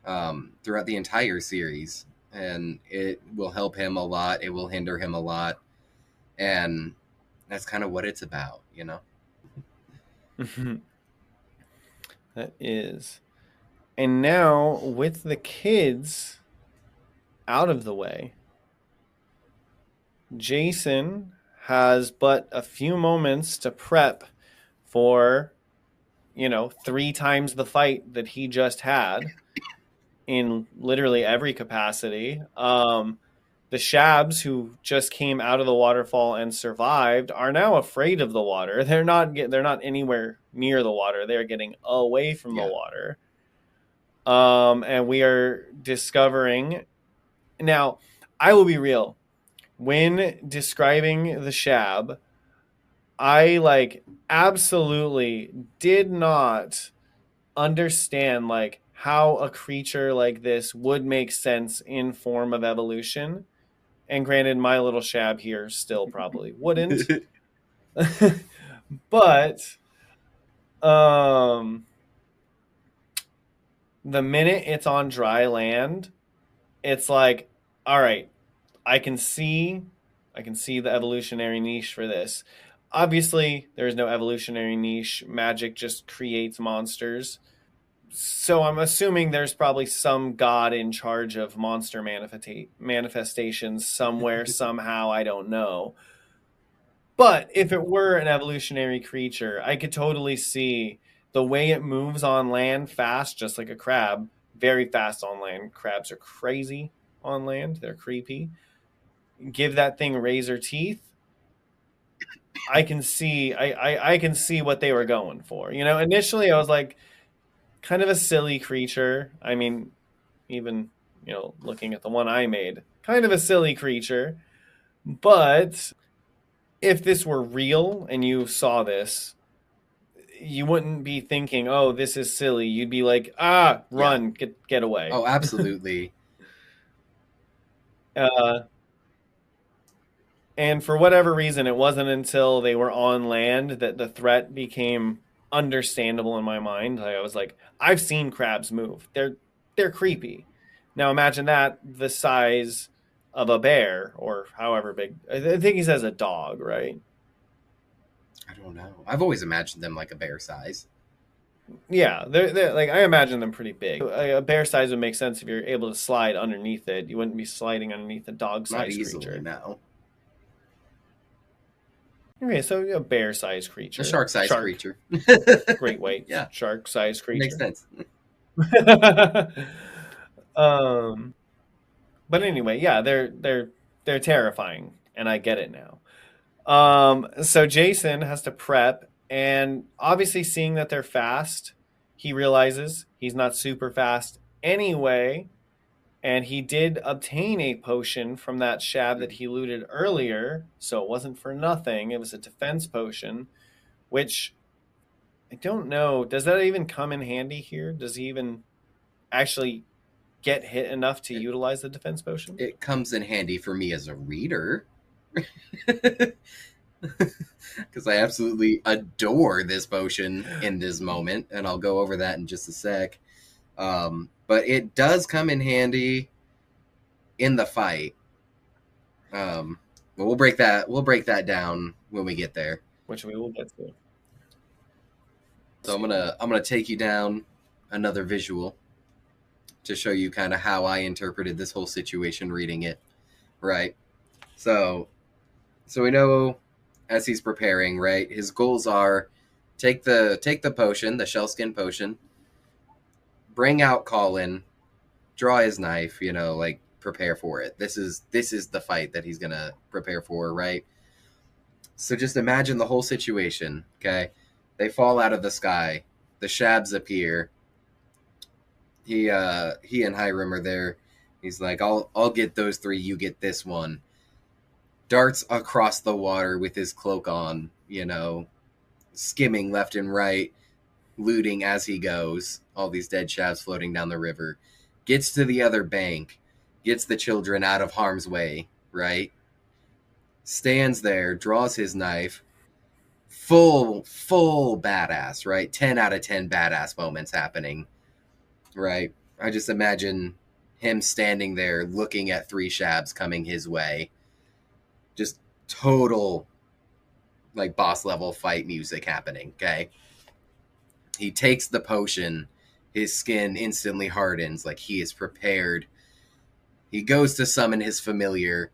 C: throughout the entire series, and it will help him a lot. It will hinder him a lot, and that's kind of what it's about.
B: That is. And now, with the kids out of the way, Jason has but a few moments to prep for, 3 times the fight that he just had in literally every capacity. The Shabs, who just came out of the waterfall and survived, are now afraid of the water. They're not anywhere near the water. They're getting away from the
C: Yeah.
B: water. And we are discovering now. I will be real. When describing the Shab, I absolutely did not understand how a creature like this would make sense in form of evolution. And granted, my little Shab here still probably wouldn't. But the minute it's on dry land, it's like, all right, I can see the evolutionary niche for this. Obviously, there's no evolutionary niche. Magic just creates monsters. So I'm assuming there's probably some god in charge of monster manifestations somewhere, somehow, I don't know. But if it were an evolutionary creature, I could totally see the way it moves on land fast, just like a crab, very fast on land. Crabs are crazy on land. They're creepy. Give that thing razor teeth. I can see I can see what they were going for. Initially I was like, kind of a silly creature. I mean, even, looking at the one I made, kind of a silly creature. But if this were real and you saw this, you wouldn't be thinking, "Oh, this is silly." You'd be like, run, get away."
C: Oh, absolutely.
B: And for whatever reason, it wasn't until they were on land that the threat became understandable in my mind. I was like, I've seen crabs move. They're creepy. Now imagine that the size of a bear or however big. I think he says a dog, right?
C: I don't know. I've always imagined them like a bear size.
B: Yeah, they're like, I imagine them pretty big. A bear size would make sense if you're able to slide underneath it. You wouldn't be sliding underneath a
C: Not
B: dog-sized
C: easily,
B: creature.
C: no.
B: Okay, so a bear-sized creature.
C: A shark-sized creature.
B: Great white.
C: Yeah.
B: Shark-sized creature.
C: Makes sense.
B: But anyway, yeah, they're terrifying, and I get it now. So Jason has to prep, and obviously seeing that they're fast, he realizes he's not super fast anyway, and he did obtain a potion from that Shab that he looted earlier, so it wasn't for nothing. It was a defense potion, which I don't know. Does that even come in handy here? Does he even actually get hit enough to utilize the defense potion?
C: It comes in handy for me as a reader. Because I absolutely adore this potion in this moment, and I'll go over that in just a sec. But it does come in handy in the fight. But we'll break that down when we get there.
B: Which we will get to.
C: So I'm gonna take you down another visual to show you kind of how I interpreted this whole situation reading it. Right. So we know as he's preparing, right, his goals are take the potion, the shellskin potion, bring out Colin, draw his knife, prepare for it. This is the fight that he's gonna prepare for, right? So just imagine the whole situation, okay? They fall out of the sky. The Shabs appear. He and Hiram are there. He's like, I'll get those 3, you get this one. Darts across the water with his cloak on, skimming left and right, looting as he goes. All these dead Shabs floating down the river. Gets to the other bank, gets the children out of harm's way, right? Stands there, draws his knife. Full badass, right? 10 out of 10 badass moments happening, right? I just imagine him standing there looking at 3 Shabs coming his way. Just total, boss level fight music happening, okay? He takes the potion. His skin instantly hardens, like he is prepared. He goes to summon his familiar.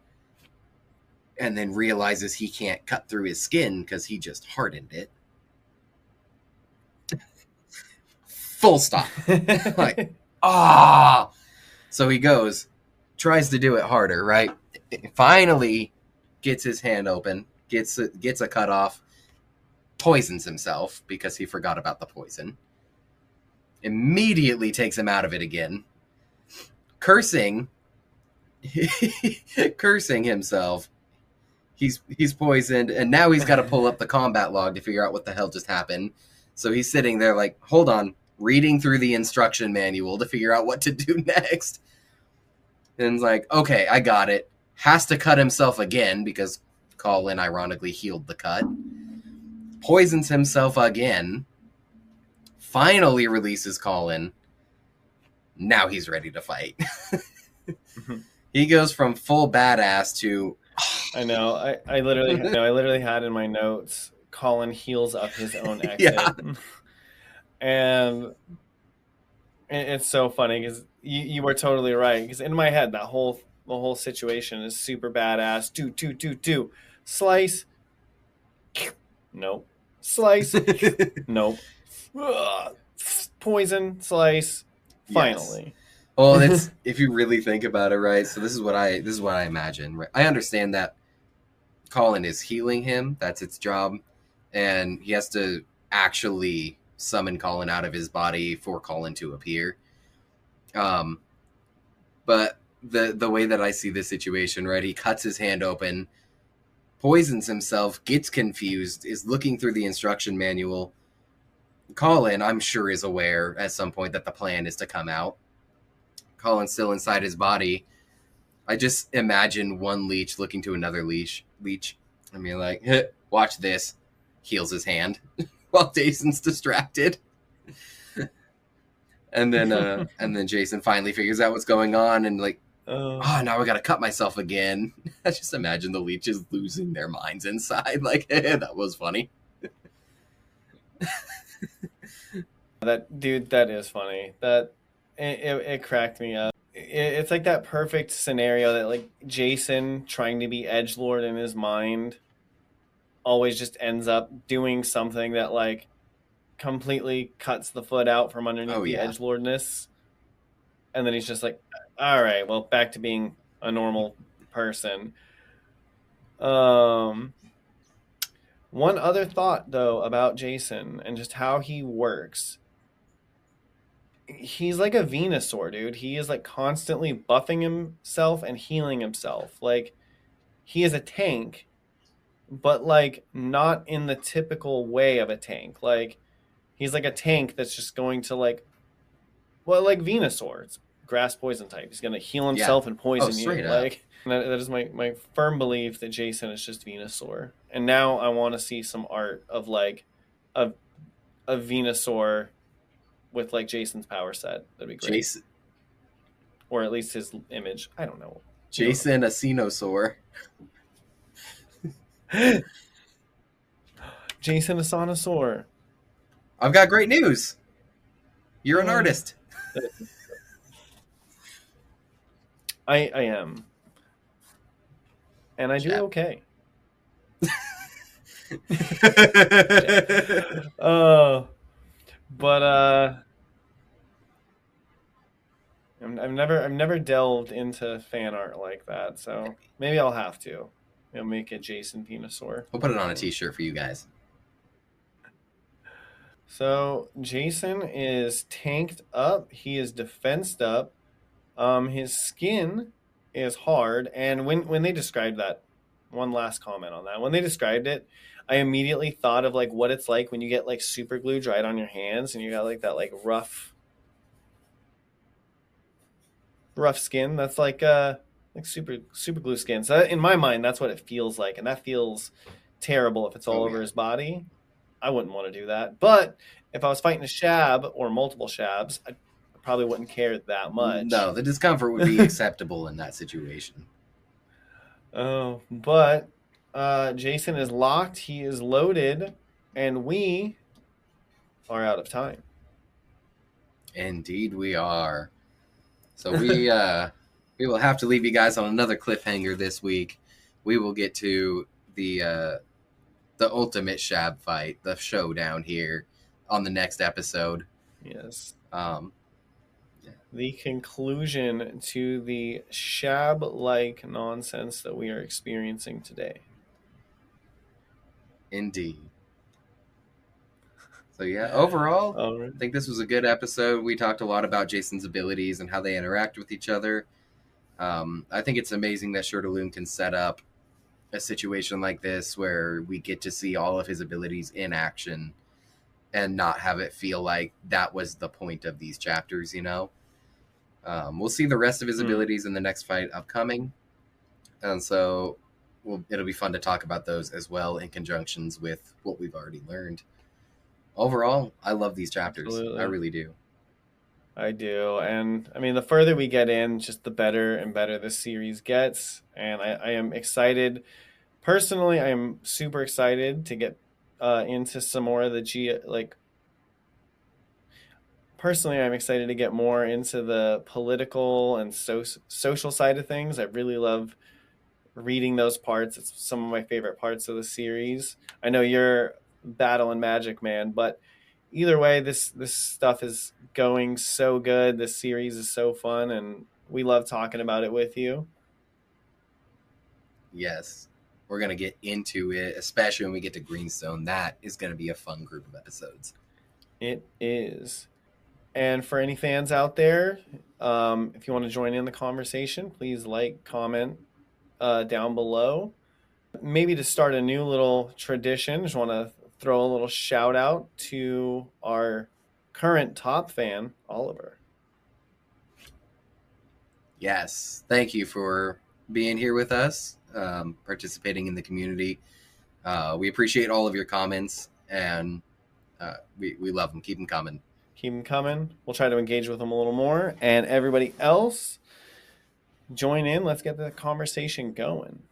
C: and then realizes he can't cut through his skin because he just hardened it. Full stop. Like, ah. So he goes, tries to do it harder, right? Finally gets his hand open, gets a cut off, poisons himself because he forgot about the poison. Immediately takes him out of it again. Cursing himself. He's poisoned, and now he's got to pull up the combat log to figure out what the hell just happened. So he's sitting there like, hold on, reading through the instruction manual to figure out what to do next. And it's like, okay, I got it. Has to cut himself again because Colin ironically healed the cut. Poisons himself again. Finally releases Colin. Now he's ready to fight. He goes from full badass to...
B: I know. I literally had in my notes, Colin heals up his own exit. Yeah. And it's so funny because you were totally right. Because in my head, the whole situation is super badass. Do. Slice. Nope. Slice. Nope. Poison. Slice. Finally.
C: Yes. Well, it's if you really think about it, right? So this is what I imagine. Right? I understand that Colin is healing him. That's its job, and he has to actually summon Colin out of his body for Colin to appear. But the way that I see this situation, right? He cuts his hand open, poisons himself, gets confused, is looking through the instruction manual. Colin, I'm sure, is aware at some point that the plan is to come out. Colin's still inside his body. I just imagine one leech looking to another leech. I mean, like, watch this. Heals his hand while Jason's distracted. And then Jason finally figures out what's going on and like, now I gotta cut myself again. I just imagine the leeches losing their minds inside. Like, that was funny.
B: That is funny. That it cracked me up. It's like that perfect scenario that like Jason trying to be edgelord in his mind always just ends up doing something that like completely cuts the foot out from underneath the edgelordness, and then he's just like, all right, well, back to being a normal person. One other thought though about Jason and just how he works. He's like a Venusaur, dude. He is like constantly buffing himself and healing himself. Like, he is a tank, but like not in the typical way of a tank. Like, he's like a tank that's just going to like Venusaur. It's grass poison type. He's gonna heal himself and poison you. Like, that is my firm belief that Jason is just Venusaur. And now I want to see some art of like a Venusaur with like Jason's power set. That'd be great. Jason, or at least his image. I don't know.
C: Jason, a Cenosaur.
B: Jason, a Sonosaur.
C: I've got great news. You're an artist.
B: I am. And I do okay. But I've never delved into fan art like that, so maybe I'll have to. Make a Jason Venusaur.
C: We'll put it on a t-shirt for you guys.
B: So Jason is tanked up. He is defensed up. His skin is hard, and when they described that, one last comment on that. When they described it, I immediately thought of like what it's like when you get like super glue dried on your hands and you got like that like rough skin. That's like super glue skin. So in my mind, that's what it feels like, and that feels terrible if it's all over his body. I wouldn't want to do that. But if I was fighting a Shab or multiple Shabs, I probably wouldn't care that much.
C: No, the discomfort would be acceptable in that situation.
B: Oh, but Jason is locked, he is loaded, and we are out of time.
C: Indeed we are. So we will have to leave you guys on another cliffhanger this week. we will get to the ultimate Shab fight, the showdown here on the next episode.
B: Yes.
C: Um,
B: The conclusion to the Shab-like nonsense that we are experiencing today.
C: Indeed. So yeah, overall,
B: All right.
C: I think this was a good episode. We talked a lot about Jason's abilities and how they interact with each other. I think it's amazing that Shirtaloon can set up a situation like this where we get to see all of his abilities in action and not have it feel like that was the point of these chapters, you know? We'll see the rest of his abilities in the next fight upcoming. And so it'll be fun to talk about those as well in conjunctions with what we've already learned. Overall, I love these chapters.
B: Absolutely.
C: I really do.
B: I do. And I mean, the further we get in, just the better and better this series gets. And I am excited. Personally, I am super excited to get into some more of the personally, I'm excited to get more into the political and social side of things. I really love reading those parts. It's some of my favorite parts of the series. I know you're Battle and Magic man, but either way, this stuff is going so good. This series is so fun, and we love talking about it with you.
C: Yes. We're going to get into it, especially when we get to Greenstone. That is going to be a fun group of episodes.
B: It is. And for any fans out there, if you want to join in the conversation, please like, comment down below. Maybe to start a new little tradition, just want to throw a little shout out to our current top fan, Oliver.
C: Yes. Thank you for being here with us, participating in the community. We appreciate all of your comments, and we love them. Keep them coming.
B: Keep them coming. We'll try to engage with them a little more. And everybody else, join in. Let's get the conversation going.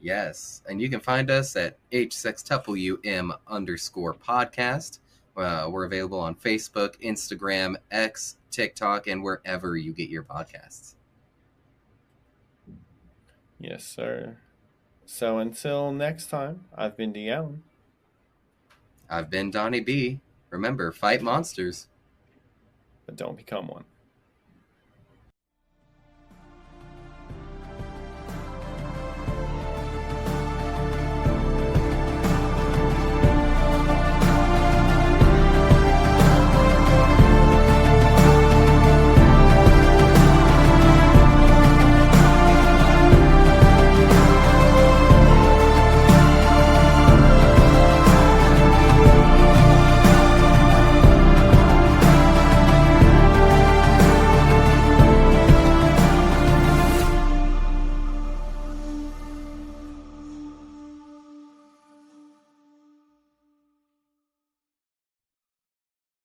C: Yes. And you can find us at H6WM_podcast. We're available on Facebook, Instagram, X, TikTok, and wherever you get your podcasts.
B: Yes, sir. So until next time, I've been D. Allen.
C: I've been Donnie B. Remember, fight monsters,
B: But don't become one.